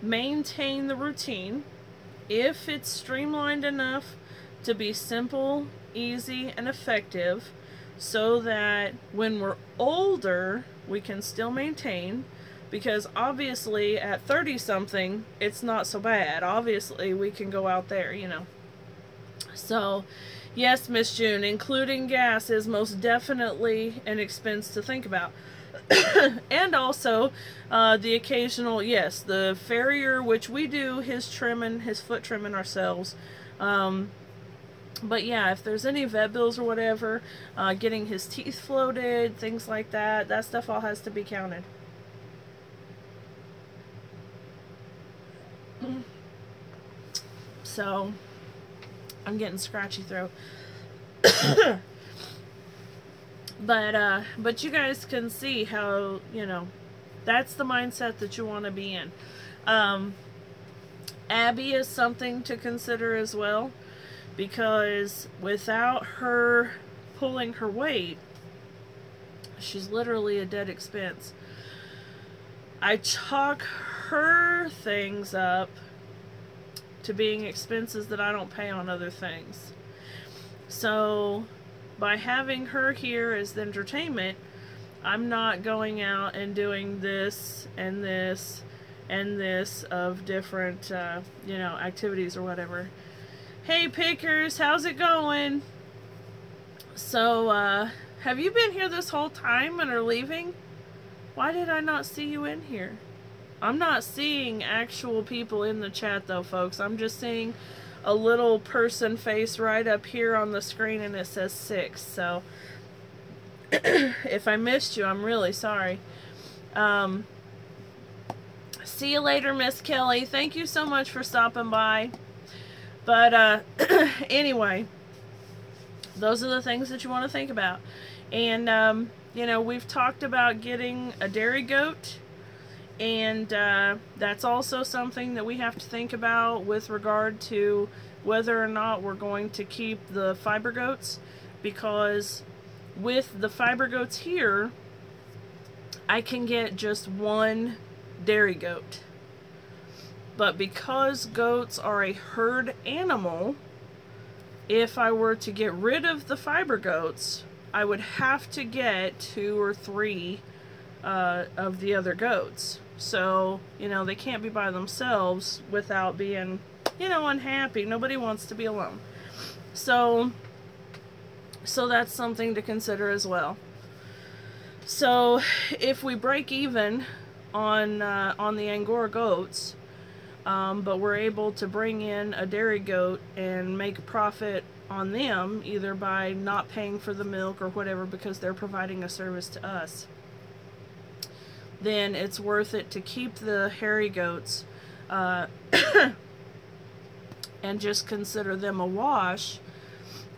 maintain the routine, if it's streamlined enough to be simple, easy, and effective, so that when we're older we can still maintain, because obviously at 30 something it's not so bad. Obviously we can go out there, you know. So yes, Miss June, including gas is most definitely an expense to think about. And also the occasional, yes, the farrier, which we do his trimming, his foot trimming ourselves. But yeah, if there's any vet bills or whatever, getting his teeth floated, things like that, that stuff all has to be counted. So I'm getting scratchy throat. But you guys can see how, you know, that's the mindset that you want to be in. Abby is something to consider as well, because without her pulling her weight, she's literally a dead expense. I chalk her things up to being expenses that I don't pay on other things. So by having her here as the entertainment, I'm not going out and doing this and this and this of different, you know, activities or whatever. Hey Pickers, how's it going? So, have you been here this whole time and are leaving? Why did I not see you in here? I'm not seeing actual people in the chat though, folks. I'm just seeing a little person face right up here on the screen and it says 6. So, if I missed you, I'm really sorry. See you later, Miss Kelly. Thank you so much for stopping by. But anyway, those are the things that you want to think about. And, you know, we've talked about getting a dairy goat And that's also something that we have to think about with regard to whether or not we're going to keep the fiber goats, because with the fiber goats here, I can get just one dairy goat. But because goats are a herd animal, if I were to get rid of the fiber goats, I would have to get 2 or 3 of the other goats. So, they can't be by themselves without being, unhappy. Nobody wants to be alone. So that's something to consider as well. So if we break even on the Angora goats, but we're able to bring in a dairy goat and make a profit on them, either by not paying for the milk or whatever, because they're providing a service to us, then it's worth it to keep the hairy goats and just consider them a wash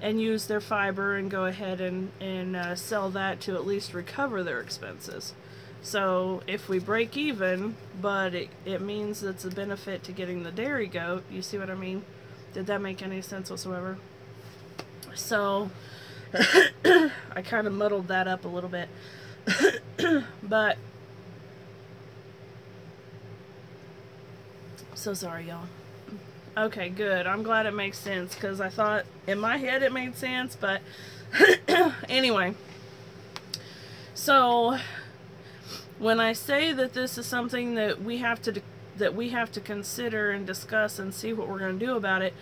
and use their fiber and go ahead and sell that to at least recover their expenses. So if we break even, but it means it's a benefit to getting the dairy goat, you see what I mean? Did that make any sense whatsoever? So I kind of muddled that up a little bit. But so sorry, y'all. Okay, good. I'm glad it makes sense, because I thought in my head it made sense, but anyway. So when I say that this is something that we have to consider and discuss and see what we're going to do about it,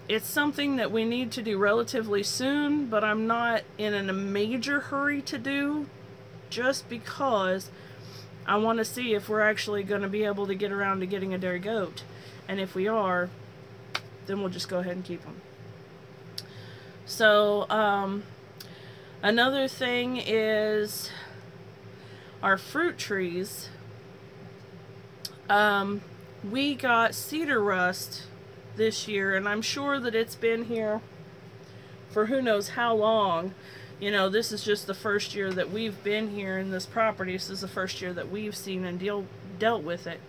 it's something that we need to do relatively soon, but I'm not in a major hurry to do, just because I want to see if we're actually going to be able to get around to getting a dairy goat. And if we are, then we'll just go ahead and keep them. So, another thing is our fruit trees. We got cedar rust this year, and I'm sure that it's been here for who knows how long. This is just the first year that we've been here in this property. This is the first year that we've seen and dealt with it.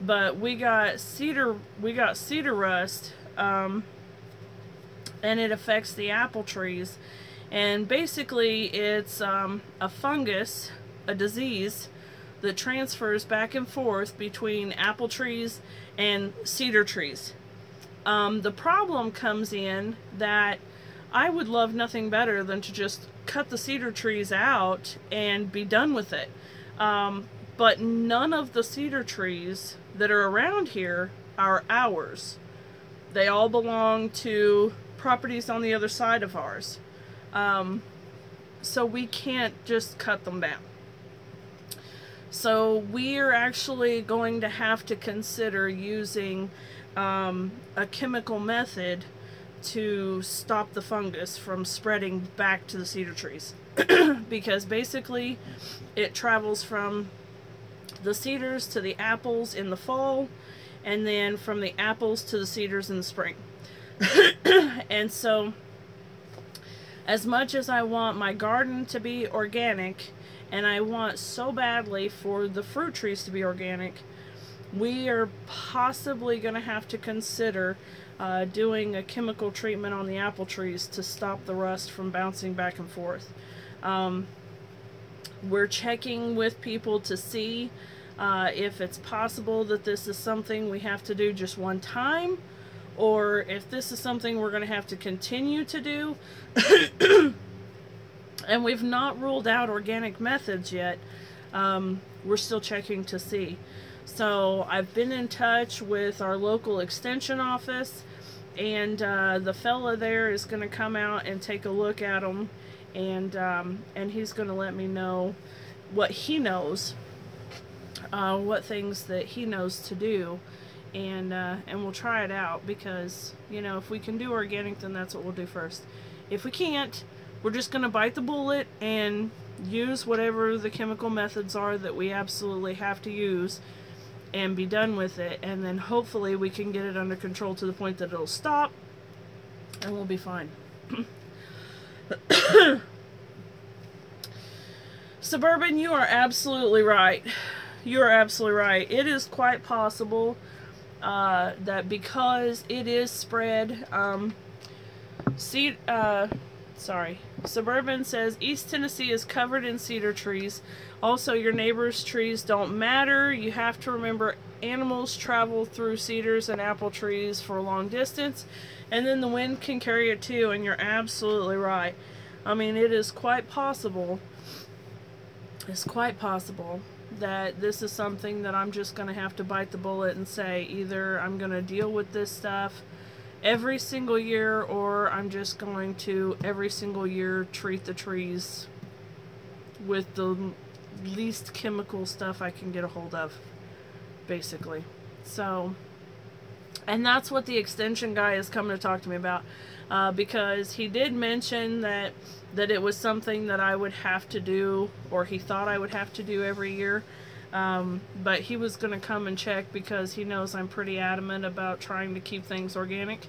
But we got cedar rust, and it affects the apple trees. And basically it's a fungus, a disease, that transfers back and forth between apple trees and cedar trees. The problem comes in that I would love nothing better than to just cut the cedar trees out and be done with it. But none of the cedar trees that are around here are ours. They all belong to properties on the other side of ours. So we can't just cut them down. So we are actually going to have to consider using a chemical method to stop the fungus from spreading back to the cedar trees. Because basically it travels from the cedars to the apples in the fall, and then from the apples to the cedars in the spring. And so, as much as I want my garden to be organic, and I want so badly for the fruit trees to be organic, we are possibly going to have to consider doing a chemical treatment on the apple trees to stop the rust from bouncing back and forth. We're checking with people to see if it's possible that this is something we have to do just one time, or if this is something we're going to have to continue to do. And we've not ruled out organic methods yet. We're still checking to see. So I've been in touch with our local extension office, and the fella there is going to come out and take a look at them, and he's going to let me know what he knows, what things that he knows to do, and we'll try it out, because if we can do organic, then that's what we'll do first. If we can't, we're just going to bite the bullet and use whatever the chemical methods are that we absolutely have to use and be done with it, and then hopefully we can get it under control to the point that it'll stop and we'll be fine. Suburban, you are absolutely right. You are absolutely right. It is quite possible that because it is spread, Suburban says East Tennessee is covered in cedar trees. Also, your neighbor's trees don't matter. You have to remember animals travel through cedars and apple trees for a long distance, and then the wind can carry it too, and you're absolutely right. I mean, it is quite possible. It's quite possible that this is something that I'm just going to have to bite the bullet and say either I'm going to deal with this stuff every single year, or I'm just going to every single year treat the trees with the least chemical stuff I can get a hold of, basically. So, and that's what the extension guy is coming to talk to me about, because he did mention that it was something that I would have to do, or he thought I would have to do every year. But he was going to come and check because he knows I'm pretty adamant about trying to keep things organic.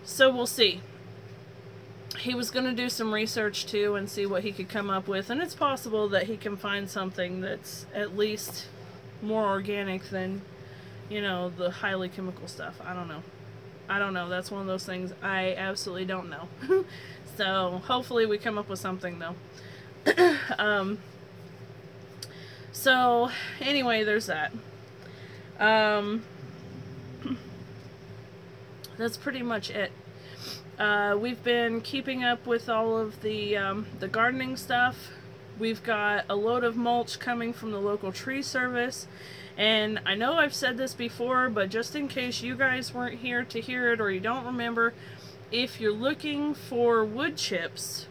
So we'll see. He was going to do some research too and see what he could come up with. And it's possible that he can find something that's at least more organic than, you know, the highly chemical stuff. I don't know. I don't know. That's one of those things I absolutely don't know. So hopefully we come up with something though. So, anyway, there's that. That's pretty much it. We've been keeping up with all of the gardening stuff. We've got a load of mulch coming from the local tree service. And I know I've said this before, but just in case you guys weren't here to hear it or you don't remember, if you're looking for wood chips,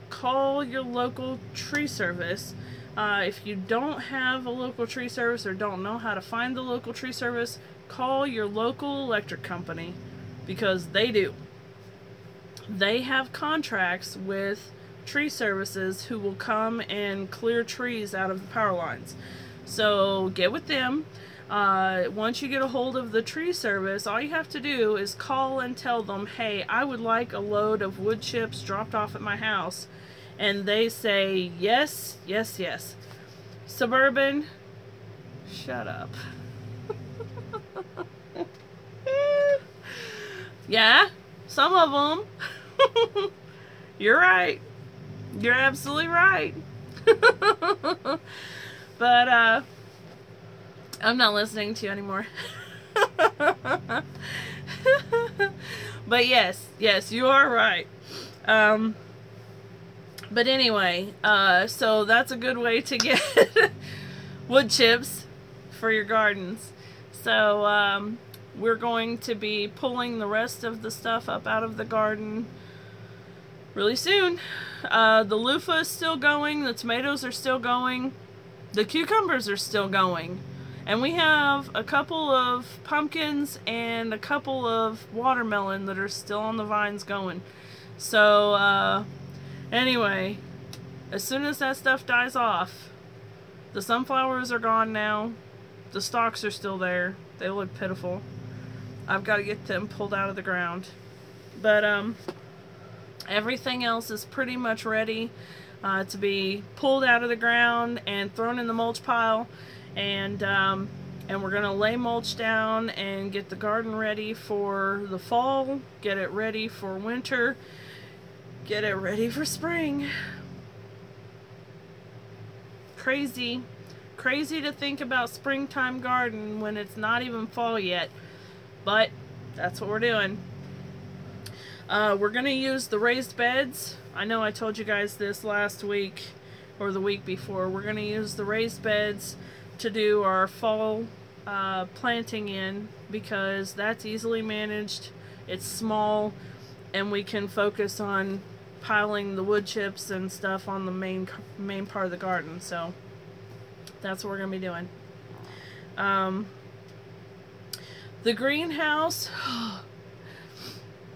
call your local tree service. If you don't have a local tree service or don't know how to find the local tree service, call your local electric company, because they do. They have contracts with tree services who will come and clear trees out of the power lines. So get with them. Once you get a hold of the tree service, all you have to do is call and tell them, hey, I would like a load of wood chips dropped off at my house. And they say, yes, yes, yes. Suburban, shut up. Yeah, some of them. You're right. You're absolutely right. But, I'm not listening to you anymore. But yes, you are right. But anyway, so that's a good way to get wood chips for your gardens. So, we're going to be pulling the rest of the stuff up out of the garden really soon. The loofah is still going, the tomatoes are still going, the cucumbers are still going. And we have a couple of pumpkins and a couple of watermelon that are still on the vines going. So, anyway, as soon as that stuff dies off, the sunflowers are gone now. The stalks are still there. They look pitiful. I've got to get them pulled out of the ground. But, everything else is pretty much ready to be pulled out of the ground and thrown in the mulch pile. And we're going to lay mulch down and get the garden ready for the fall, get it ready for winter, get it ready for spring. Crazy to think about springtime garden when it's not even fall yet, but that's what we're doing. We're going to use the raised beds. I know I told you guys this last week or the week before. We're going to use the raised beds to do our fall planting in, because that's easily managed, it's small, and we can focus on piling the wood chips and stuff on the main part of the garden. So that's what we're gonna be doing. The greenhouse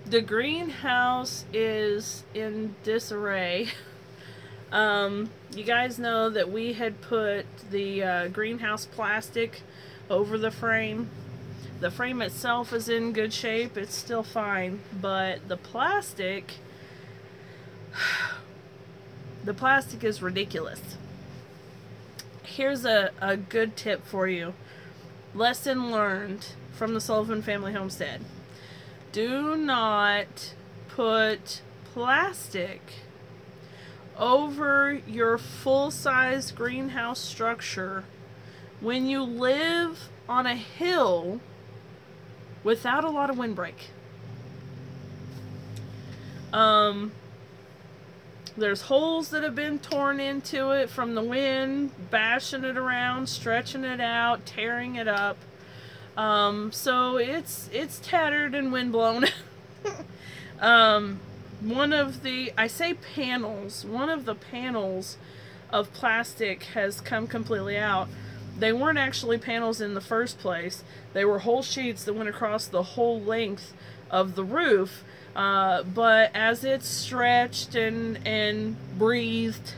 the greenhouse is in disarray. You guys know that we had put the greenhouse plastic over the frame. The frame itself is in good shape, it's still fine, but the plastic is ridiculous. here's a good tip for you. Lesson learned from the Sullivan family homestead. Do not put plastic over your full-size greenhouse structure when you live on a hill without a lot of windbreak. There's holes that have been torn into it from the wind, bashing it around, stretching it out, tearing it up. So it's tattered and windblown. One of the panels of plastic has come completely out. They weren't actually panels in the first place. They were whole sheets that went across the whole length of the roof. But as it's stretched and breathed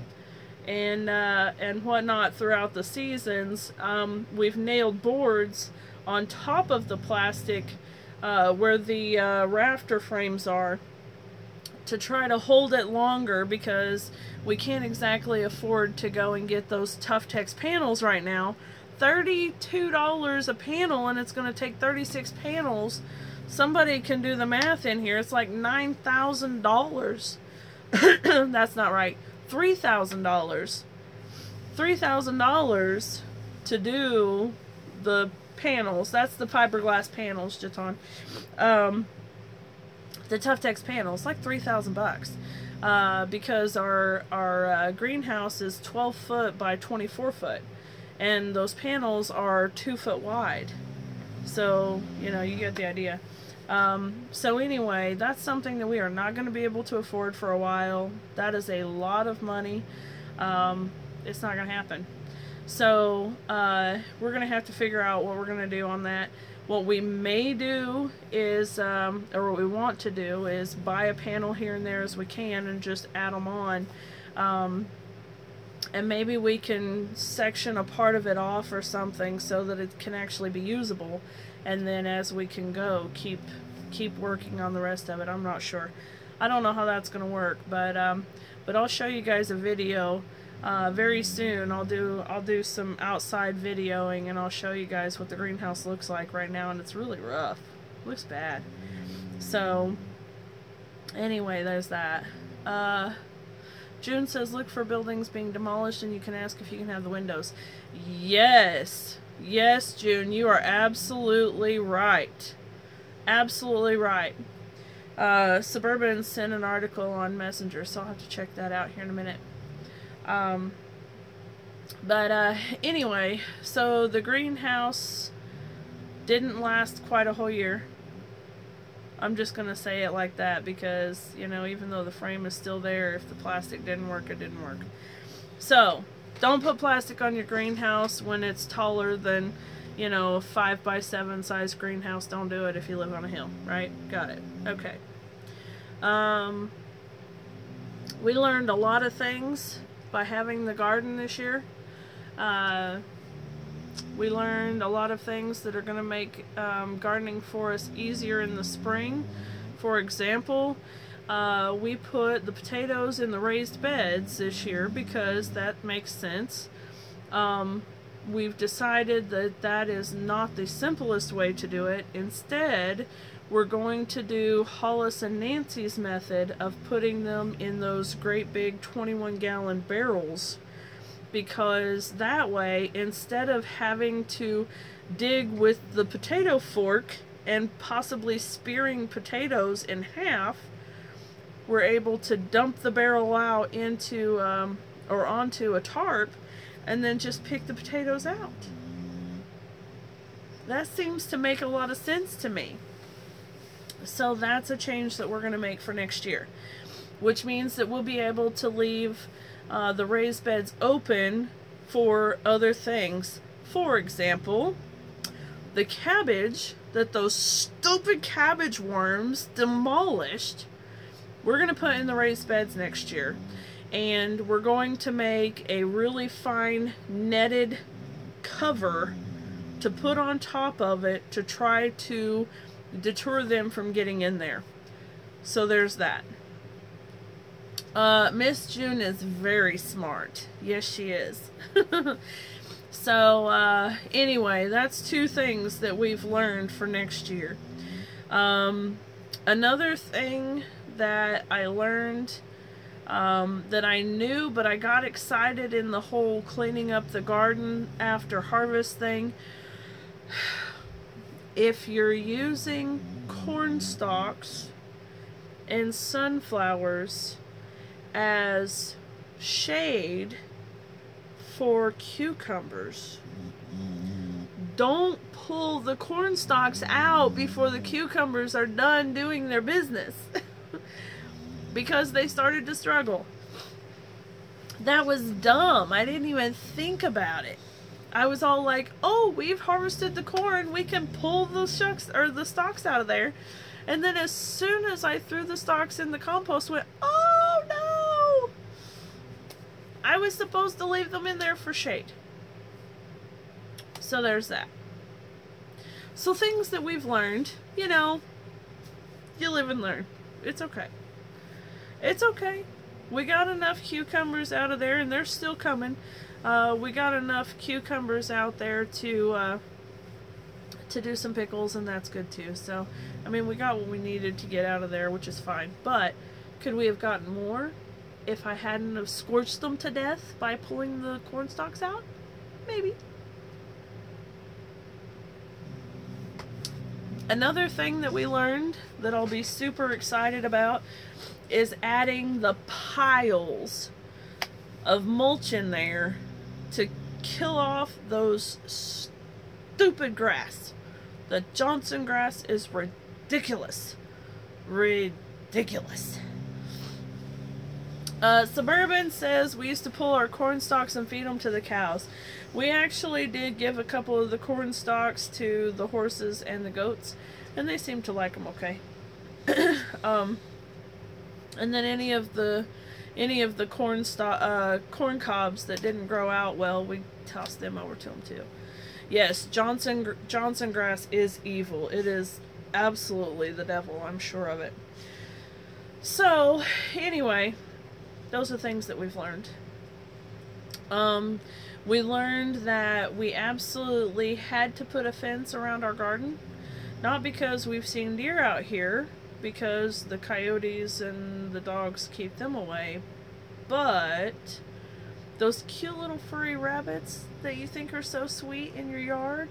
and whatnot throughout the seasons, we've nailed boards on top of the plastic where the rafter frames are to try to hold it longer, because we can't exactly afford to go and get those Tough-Tex panels right now. $32 a panel, and it's going to take 36 panels. Somebody can do the math in here. It's like $9,000. That's not right. $3,000. $3,000 to do the panels. That's the fiberglass panels, Jaton. The Tough-Tex panels, like $3,000, because our greenhouse is 12 foot by 24 foot, and those panels are 2 foot wide. So, you know, you get the idea. So anyway, that's something that we are not going to be able to afford for a while. That is a lot of money. It's not going to happen. So, we're going to have to figure out what we're going to do on that. What we may do is, or what we want to do is buy a panel here and there as we can and just add them on. And maybe we can section a part of it off or something so that it can actually be usable. And then as we can go, keep working on the rest of it. I'm not sure. I don't know how that's going to work, but I'll show you guys a video very soon. I'll do some outside videoing, and I'll show you guys what the greenhouse looks like right now, and it's really rough. It looks bad. So anyway, there's that. June says, look for buildings being demolished and you can ask if you can have the windows. Yes, June, you are absolutely right. Absolutely right. Suburban sent an article on Messenger, so I'll have to check that out here in a minute. Anyway, so the greenhouse didn't last quite a whole year. I'm just going to say it like that because, you know, even though the frame is still there, if the plastic didn't work, it didn't work. So, don't put plastic on your greenhouse when it's taller than, you know, a 5x7 size greenhouse. Don't do it if you live on a hill, right? Got it. Okay. We learned a lot of things by having the garden this year. We learned a lot of things that are going to make gardening for us easier in the spring. For example, we put the potatoes in the raised beds this year because that makes sense. We've decided that that is not the simplest way to do it. Instead, we're going to do Hollis and Nancy's method of putting them in those great big 21-gallon barrels, because that way, instead of having to dig with the potato fork and possibly spearing potatoes in half, we're able to dump the barrel out into or onto a tarp and then just pick the potatoes out. That seems to make a lot of sense to me. So that's a change that we're going to make for next year, which means that we'll be able to leave the raised beds open for other things. For example, the cabbage that those stupid cabbage worms demolished, we're going to put in the raised beds next year. And we're going to make a really fine netted cover to put on top of it to try to deter them from getting in there. So there's that. Miss June is very smart. Yes, she is. So, anyway, that's two things that we've learned for next year. Another thing that I learned, that I knew, but I got excited in the whole cleaning up the garden after harvest thing. If you're using corn stalks and sunflowers as shade for cucumbers, don't pull the corn stalks out before the cucumbers are done doing their business. Because they started to struggle. That was dumb. I didn't even think about it. I was all like, oh, we've harvested the corn, we can pull the stalks out of there. And then as soon as I threw the stalks in the compost, went, oh no! I was supposed to leave them in there for shade. So there's that. So things that we've learned, you know, you live and learn. It's okay. It's okay. We got enough cucumbers out of there, and they're still coming. We got enough cucumbers out there to do some pickles, and that's good too. So, I mean, we got what we needed to get out of there, which is fine. But could we have gotten more if I hadn't have scorched them to death by pulling the corn stalks out? Maybe. Another thing that we learned that I'll be super excited about is adding the piles of mulch in there to kill off those stupid grass. The Johnson grass is ridiculous. Ridiculous. Suburban says we used to pull our corn stalks and feed them to the cows. We actually did give a couple of the corn stalks to the horses and the goats, and they seemed to like them okay. And then any of the corn cobs that didn't grow out well, we tossed them over to them too. Yes, Johnson grass is evil. It is absolutely the devil. I'm sure of it. So anyway, those are things that we've learned. We learned that we absolutely had to put a fence around our garden. Not because we've seen deer out here, because the coyotes and the dogs keep them away, but those cute little furry rabbits that you think are so sweet in your yard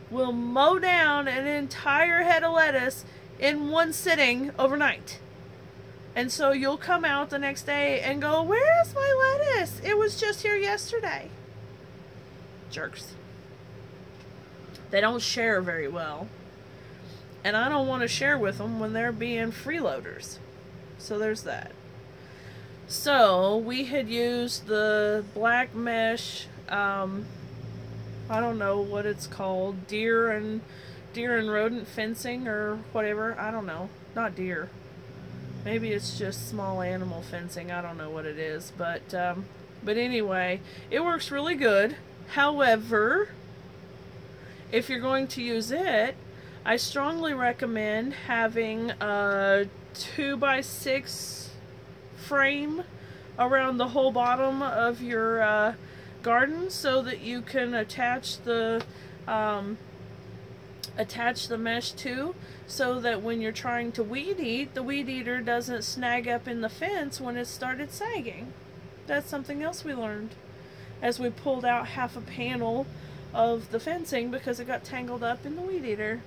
will mow down an entire head of lettuce in one sitting overnight. And so you'll come out the next day and go, where's my lettuce? It was just here yesterday. Jerks. They don't share very well. And I don't want to share with them when they're being freeloaders. So there's that. So we had used the black mesh, I don't know what it's called, deer and rodent fencing or whatever. I don't know. Not deer. Maybe it's just small animal fencing. I don't know what it is. But anyway, it works really good. However, if you're going to use it, I strongly recommend having a 2x6 frame around the whole bottom of your garden so that you can attach the mesh to, so that when you're trying to weed eat, the weed eater doesn't snag up in the fence when it started sagging. That's something else we learned as we pulled out half a panel of the fencing because it got tangled up in the weed eater.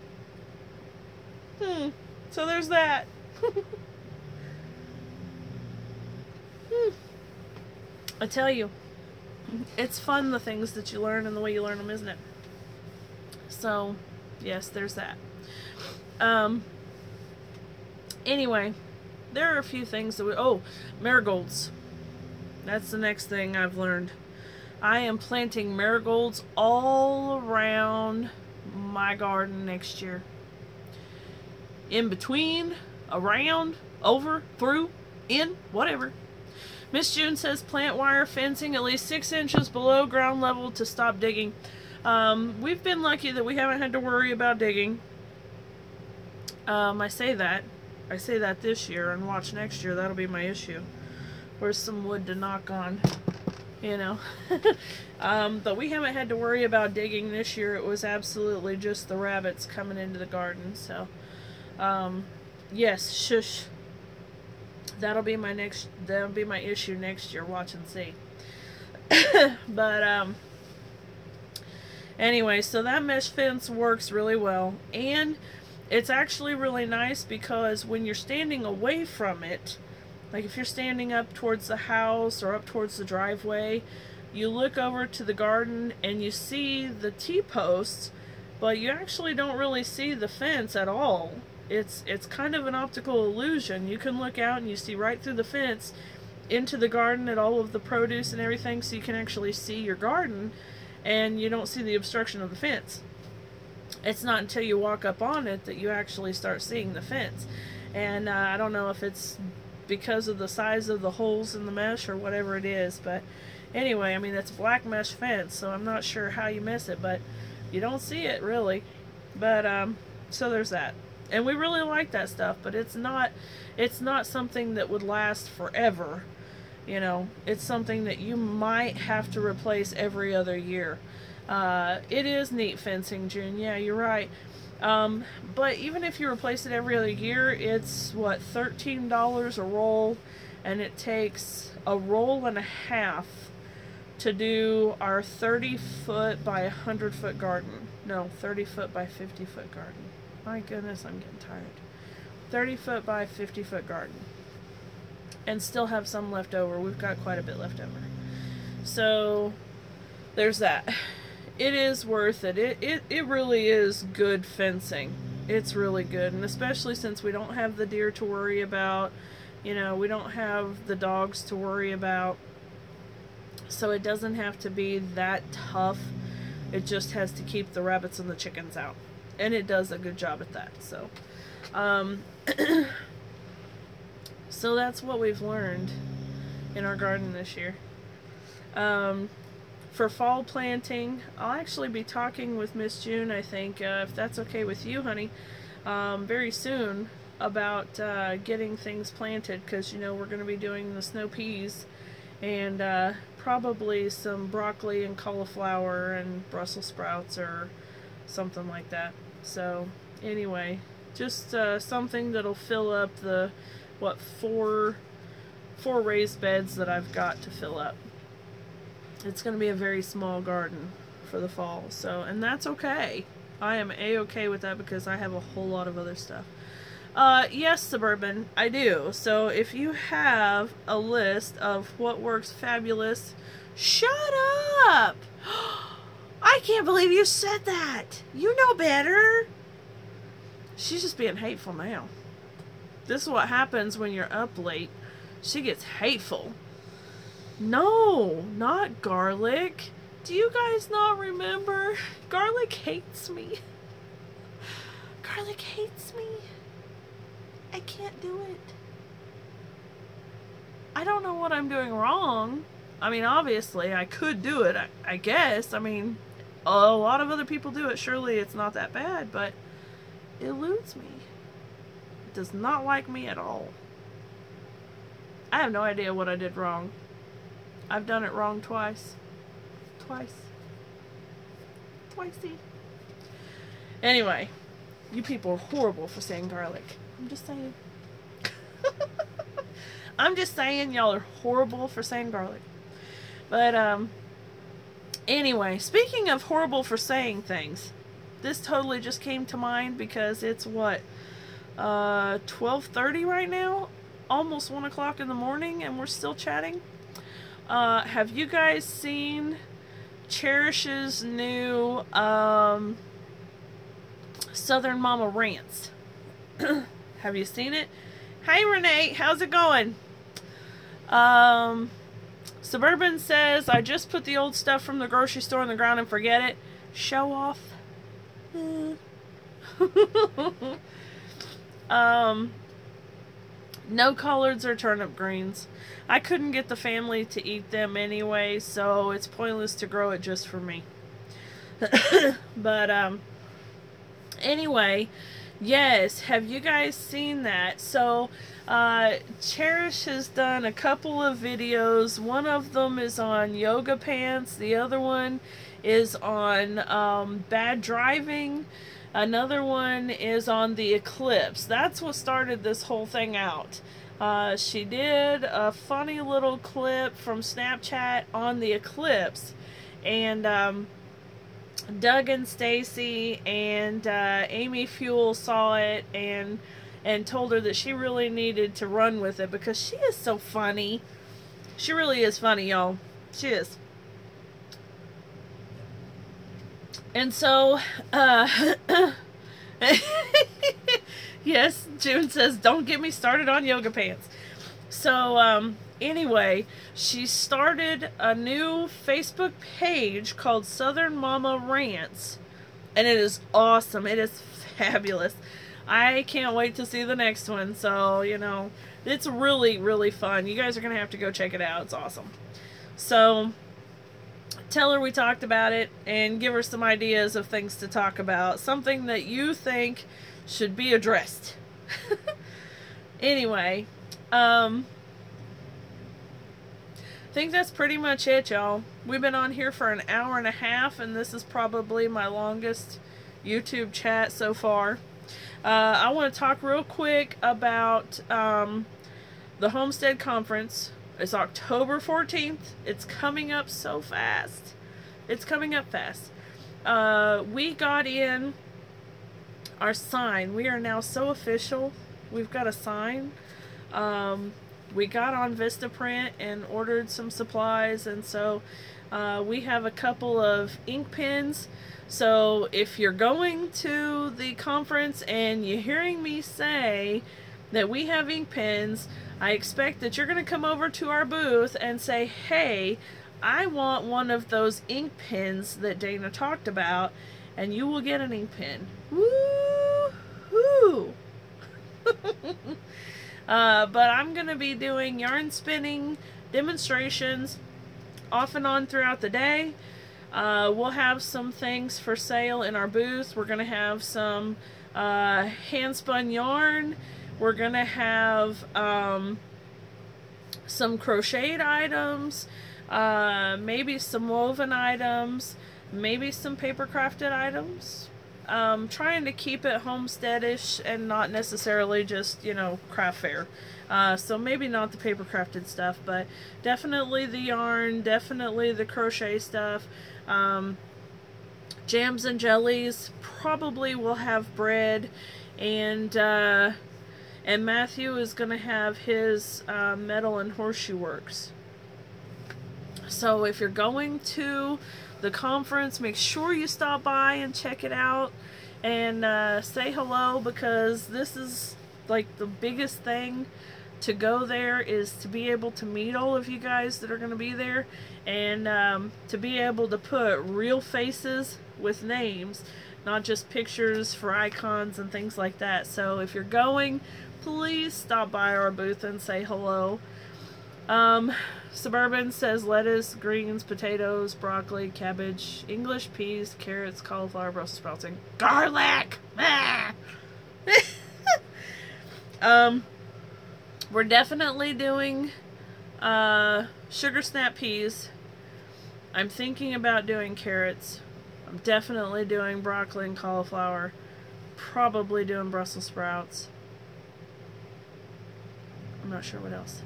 So there's that. I tell you, it's fun, the things that you learn and the way you learn them, isn't it? So, yes, there's that. Anyway, there are a few things that marigolds. That's the next thing I've learned. I am planting marigolds all around my garden next year. In between, around, over, through, in, whatever. Miss June says plant wire fencing at least 6 inches below ground level to stop digging. We've been lucky that we haven't had to worry about digging. I say that this year, and watch next year, that'll be my issue. Where's some wood to knock on? you know. But we haven't had to worry about digging this year. It was absolutely just the rabbits coming into the garden. So, yes, shush. That'll be my issue next year. Watch and see. But anyway, so that mesh fence works really well, and it's actually really nice because when you're standing away from it, like if you're standing up towards the house or up towards the driveway, you look over to the garden and you see the T-posts, but you actually don't really see the fence at all. It's kind of an optical illusion. You can look out and you see right through the fence into the garden at all of the produce and everything, so you can actually see your garden and you don't see the obstruction of the fence. It's not until you walk up on it that you actually start seeing the fence. And I don't know if it's because of the size of the holes in the mesh or whatever it is, but anyway, I mean, it's a black mesh fence, so I'm not sure how you miss it, but you don't see it really. But so there's that. And we really like that stuff, but it's not something that would last forever. You know, it's something that you might have to replace every other year. It is neat fencing, June. Yeah, you're right. But even if you replace it every other year, it's what, $13 a roll, and it takes a roll and a half to do our 30-foot by 100-foot garden. No, 30-foot by 50-foot garden. My goodness, I'm getting tired. 30-foot by 50-foot garden. And still have some left over. We've got quite a bit left over. So, there's that. It is worth it. It really is good fencing. It's really good. And especially since we don't have the deer to worry about. You know, we don't have the dogs to worry about. So it doesn't have to be that tough. It just has to keep the rabbits and the chickens out. And it does a good job at that. So, so that's what we've learned in our garden this year. For fall planting, I'll actually be talking with Miss June, I think, if that's okay with you, honey, very soon about getting things planted, because, you know, we're going to be doing the snow peas and probably some broccoli and cauliflower and Brussels sprouts or something like that. So, anyway, just something that'll fill up the, what, four raised beds that I've got to fill up. It's going to be a very small garden for the fall, so, and that's okay. I am a-okay with that because I have a whole lot of other stuff. Yes, Suburban, I do. So if you have a list of what works fabulous, shut up! I can't believe you said that! You know better! She's just being hateful now. This is what happens when you're up late. She gets hateful. No, not Garlic. Do you guys not remember? Garlic hates me. Garlic hates me. I can't do it. I don't know what I'm doing wrong. I mean, obviously, I could do it, I guess. I mean, a lot of other people do it. Surely it's not that bad, but it eludes me. It does not like me at all. I have no idea what I did wrong. I've done it wrong twice. Twicey. Anyway, you people are horrible for saying garlic. I'm just saying. I'm just saying y'all are horrible for saying garlic. But, anyway, speaking of horrible for saying things, this totally just came to mind because it's what, 12:30 right now? Almost 1 o'clock in the morning and we're still chatting. Have you guys seen Cherish's new Southern Mama Rants? Have you seen it? Hey Renee, how's it going? Suburban says, I just put the old stuff from the grocery store on the ground and forget it. Show off. No collards or turnip greens. I couldn't get the family to eat them anyway, so it's pointless to grow it just for me. But, anyway, Yes, have you guys seen that? So, Cherish has done a couple of videos. One of them is on yoga pants. The other one is on bad driving. Another one is on the eclipse. That's what started this whole thing out. She did a funny little clip from Snapchat on the eclipse, and Doug and Stacy and Amy Fuel saw it and told her that she really needed to run with it because she is so funny. She really is funny, y'all. She is. And so, yes, June says, don't get me started on yoga pants. So, anyway, she started a new Facebook page called Southern Mama Rants, and it is awesome. It is fabulous. I can't wait to see the next one. So, you know, it's really, really fun. You guys are going to have to go check it out. It's awesome. So, tell her we talked about it and give her some ideas of things to talk about. Something that you think should be addressed. Anyway, I think that's pretty much it, y'all. We've been on here for an hour and a half, and this is probably my longest YouTube chat so far. I want to talk real quick about the Homestead Conference. It's October 14th. It's coming up so fast. It's coming up fast. We got in our sign. We are now so official. We've got a sign. We got on Vistaprint and ordered some supplies, and so we have a couple of ink pens. So if you're going to the conference and you're hearing me say that we have ink pens, I expect that you're going to come over to our booth and say, hey, I want one of those ink pens that Dana talked about, and you will get an ink pen. Woo-hoo! But I'm going to be doing yarn spinning demonstrations off and on throughout the day. We'll have some things for sale in our booth. We're going to have some hand spun yarn. We're going to have some crocheted items, maybe some woven items, maybe some paper crafted items. Trying to keep it homesteadish and not necessarily just, you know, craft fair. So maybe not the paper crafted stuff, but definitely the yarn, definitely the crochet stuff. Jams and jellies, probably will have bread, and Matthew is going to have his metal and horseshoe works. So if you're going to the conference, make sure you stop by and check it out and say hello, because this is like the biggest thing to go there, is to be able to meet all of you guys that are going to be there, and to be able to put real faces with names, not just pictures for icons and things like that. So if you're going, please stop by our booth and say hello. Suburban says lettuce, greens, potatoes, broccoli, cabbage, English peas, carrots, cauliflower, Brussels sprouts, and garlic. We're definitely doing sugar snap peas. I'm thinking about doing carrots. I'm definitely doing broccoli and cauliflower. Probably doing Brussels sprouts. I'm not sure what else.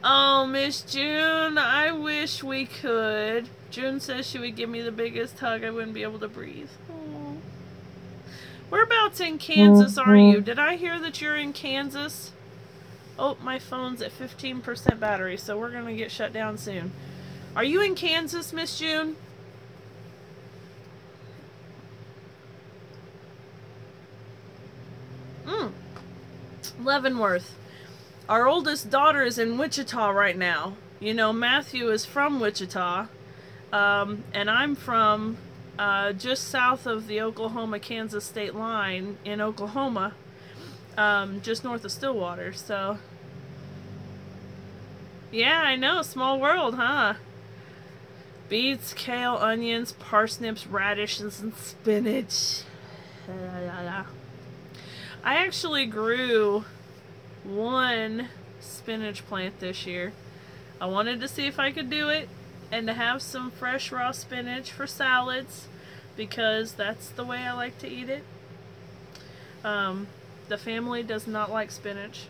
Oh, Miss June, I wish we could. June says she would give me the biggest hug. I wouldn't be able to breathe. Oh. Whereabouts in Kansas are you? Did I hear that you're in Kansas? Oh, my phone's at 15% battery, so we're going to get shut down soon. Are you in Kansas, Miss June? Leavenworth. Our oldest daughter is in Wichita right now. You know, Matthew is from Wichita, and I'm from just south of the Oklahoma-Kansas state line in Oklahoma, just north of Stillwater. So, yeah, I know, small world, huh? Beets, kale, onions, parsnips, radishes, and spinach. I actually grew one spinach plant this year. I wanted to see if I could do it and to have some fresh raw spinach for salads because that's the way I like to eat it. The family does not like spinach,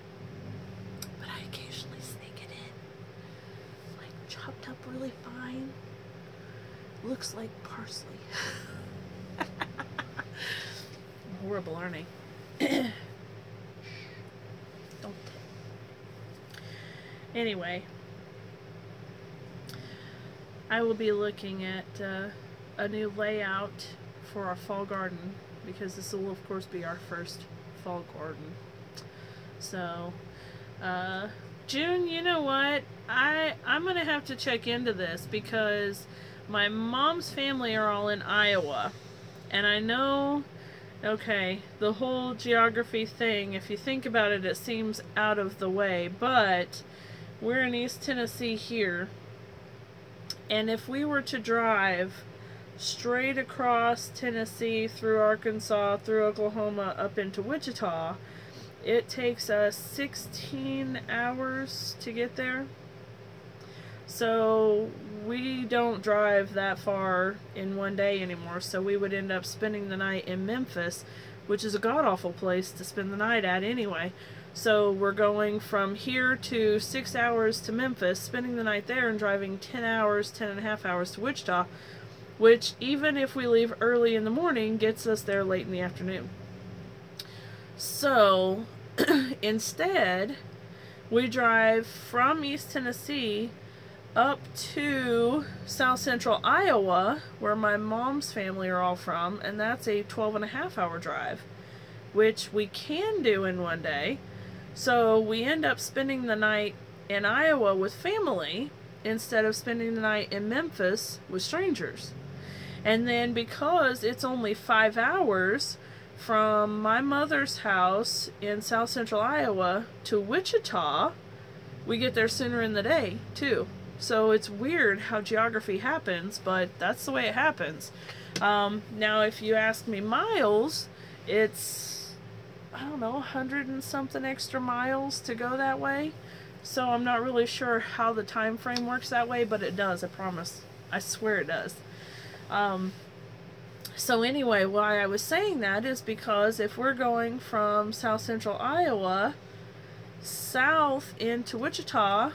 but I occasionally sneak it in. Like chopped up really fine. Looks like parsley. Horrible, aren't I? Don't. Anyway, I will be looking at a new layout for our fall garden because this will of course be our first fall garden. So, June, you know what? I'm gonna have to check into this because my mom's family are all in Iowa, and I know, okay, the whole geography thing, if you think about it, it seems out of the way, but we're in East Tennessee here, and if we were to drive straight across Tennessee, through Arkansas, through Oklahoma, up into Wichita, it takes us 16 hours to get there. So we don't drive that far in one day anymore, so we would end up spending the night in Memphis, which is a god-awful place to spend the night at anyway. So we're going from here to 6 hours to Memphis, spending the night there, and driving 10 hours, 10 and a half hours to Wichita, which even if we leave early in the morning, gets us there late in the afternoon. So instead, we drive from East Tennessee up to South Central Iowa, where my mom's family are all from, and that's a 12-and-a-half-hour drive, which we can do in one day. So we end up spending the night in Iowa with family instead of spending the night in Memphis with strangers. And then because it's only 5 hours from my mother's house in South Central Iowa to Wichita, we get there sooner in the day too. So it's weird how geography happens, but that's the way it happens. Now if you ask me miles, it's, I don't know, 100 and something extra miles to go that way. So I'm not really sure how the time frame works that way, but it does, I promise. I swear it does. So anyway, why I was saying that is because if we're going from South Central Iowa south into Wichita,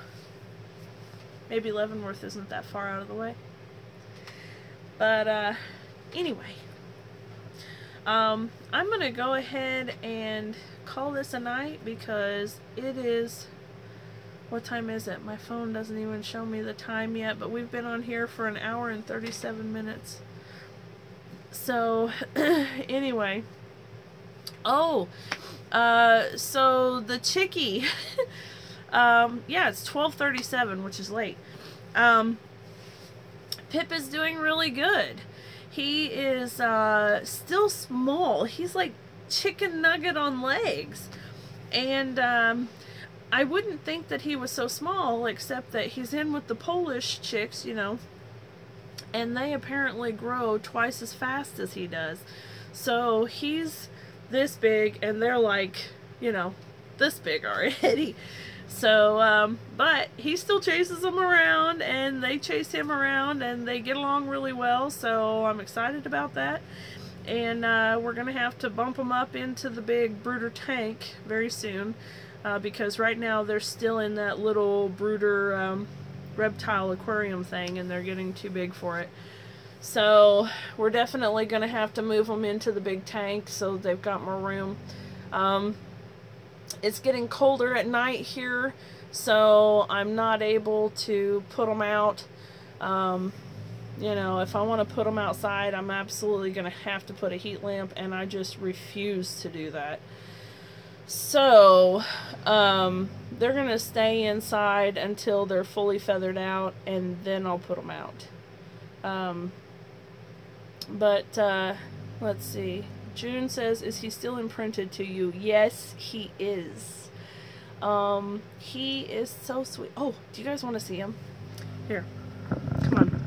maybe Leavenworth isn't that far out of the way. But anyway, I'm going to go ahead and call this a night because it is, what time is it? My phone doesn't even show me the time yet, but we've been on here for 1 hour and 37 minutes. So, anyway. Oh, so the chickie, yeah, it's 12:37, which is late. Pip is doing really good. He is, still small. He's like chicken nugget on legs. And, I wouldn't think that he was so small, except that he's in with the Polish chicks, you know, and they apparently grow twice as fast as he does. So he's this big, and they're like, you know, this big already. So, but he still chases them around, and they chase him around, and they get along really well, so I'm excited about that. And we're going to have to bump them up into the big brooder tank very soon, because right now they're still in that little brooder reptile aquarium thing, and they're getting too big for it. So we're definitely going to have to move them into the big tank so they've got more room. It's getting colder at night here, so I'm not able to put them out. You know, if I want to put them outside, I'm absolutely going to have to put a heat lamp, and I just refuse to do that. So, they're going to stay inside until they're fully feathered out, and then I'll put them out. Let's see. June says, is he still imprinted to you? Yes, he is. He is so sweet. Oh, do you guys want to see him? Here. Come on.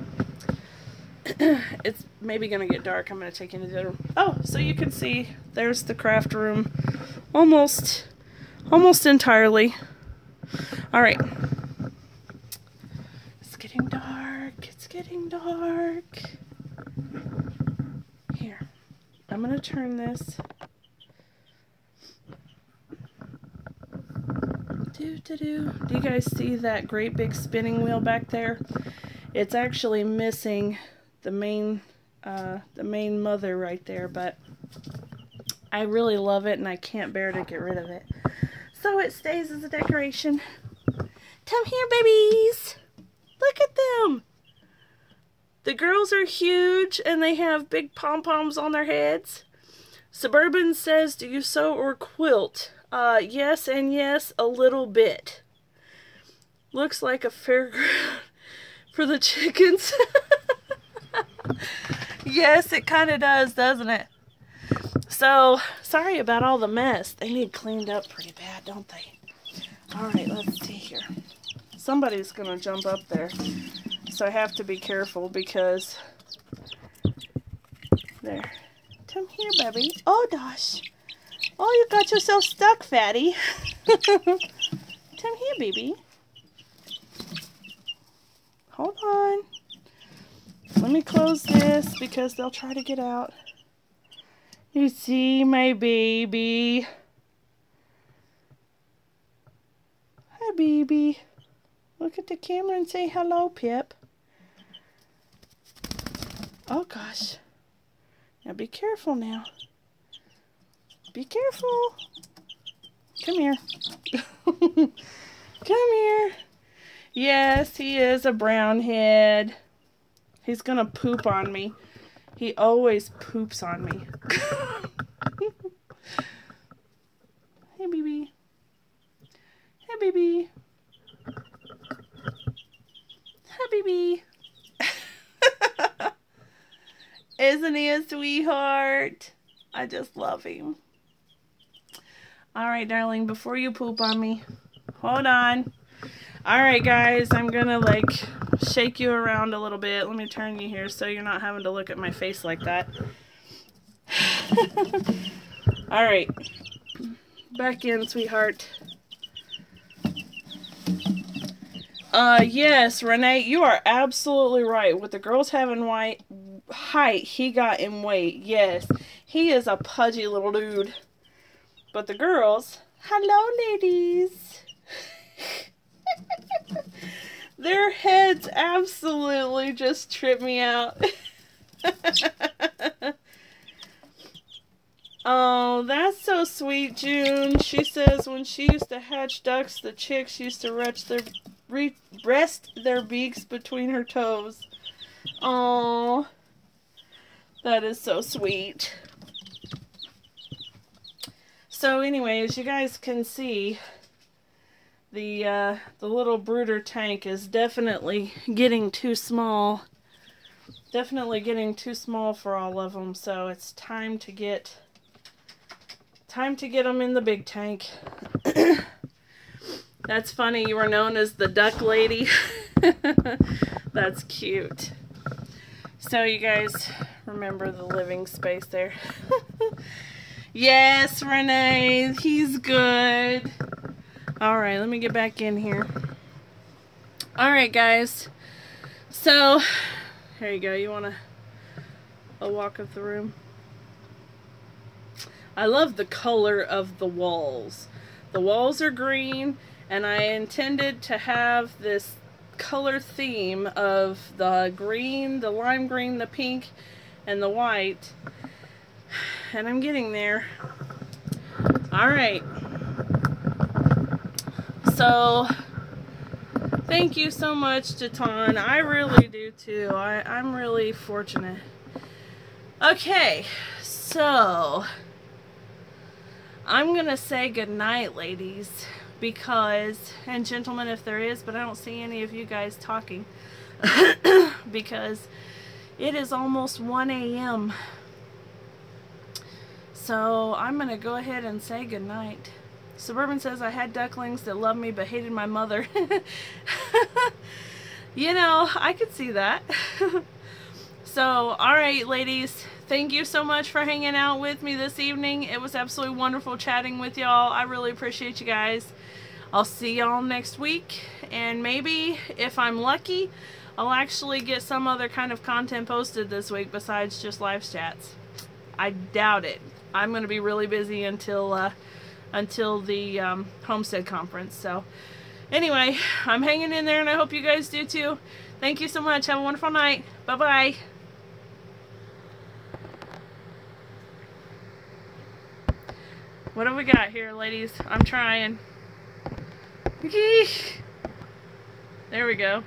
It's maybe gonna get dark. I'm gonna take you into the other room. Oh, so you can see there's the craft room, almost entirely. All right, it's getting dark. It's getting dark. Here, I'm gonna turn this. Do you guys see that great big spinning wheel back there? It's actually missing the main mother right there, but I really love it and I can't bear to get rid of it. So it stays as a decoration. Come here, babies. Look at them. The girls are huge and they have big pom-poms on their heads. Suburban says, do you sew or quilt? Yes and yes, a little bit. Looks like a fairground for the chickens. Yes, it kind of does, doesn't it? So, sorry about all the mess. They need cleaned up pretty bad, don't they? Alright, let's see here. Somebody's going to jump up there. So I have to be careful because... There. Come here, baby. Oh, gosh. Oh, you got yourself stuck, fatty. Come here, baby. Hold on. Let me close this because they'll try to get out. You see my baby. Hi, baby. Look at the camera and say hello, Pip. Oh, gosh. Now be careful now. Be careful. Come here. Come here. Yes, he is a brown head. He's gonna poop on me. He always poops on me. Hey, baby. Hey, baby. Hi, baby. Isn't he a sweetheart? I just love him. Alright, darling, before you poop on me, hold on. Alright, guys, I'm gonna, like, shake you around a little bit. Let me turn you here so you're not having to look at my face like that. Alright. Back in, sweetheart. Yes, Renee, you are absolutely right. With the girls having height, he got in weight. Yes, he is a pudgy little dude. But the girls, hello, ladies. Their heads absolutely just trip me out. Oh, that's so sweet, June. She says when she used to hatch ducks, the chicks used to rest their beaks between her toes. Oh, that is so sweet. So anyway, as you guys can see, the little brooder tank is definitely getting too small. Definitely getting too small for all of them. So it's time to get them in the big tank. That's funny. You were known as the duck lady. That's cute. So you guys remember the living space there. Yes, Renee, he's good. Alright, let me get back in here. Alright, guys. So, here you go. You want a walk of the room? I love the color of the walls. The walls are green, and I intended to have this color theme of the green, the lime green, the pink, and the white. And I'm getting there. Alright. So, thank you so much, Jaton. I really do too. I'm really fortunate. Okay, so I'm gonna say goodnight, ladies, because, and gentlemen if there is, but I don't see any of you guys talking, because it is almost 1 a.m. So I'm gonna go ahead and say goodnight. Suburban says, I had ducklings that loved me but hated my mother. You know, I could see that. So, alright ladies, thank you so much for hanging out with me this evening. It was absolutely wonderful chatting with y'all. I really appreciate you guys. I'll see y'all next week, and maybe, if I'm lucky, I'll actually get some other kind of content posted this week besides just live chats. I doubt it. I'm going to be really busy until the Homestead conference. So, anyway, I'm hanging in there, and I hope you guys do too. Thank you so much. Have a wonderful night. Bye-bye. What have we got here, ladies? I'm trying. There we go.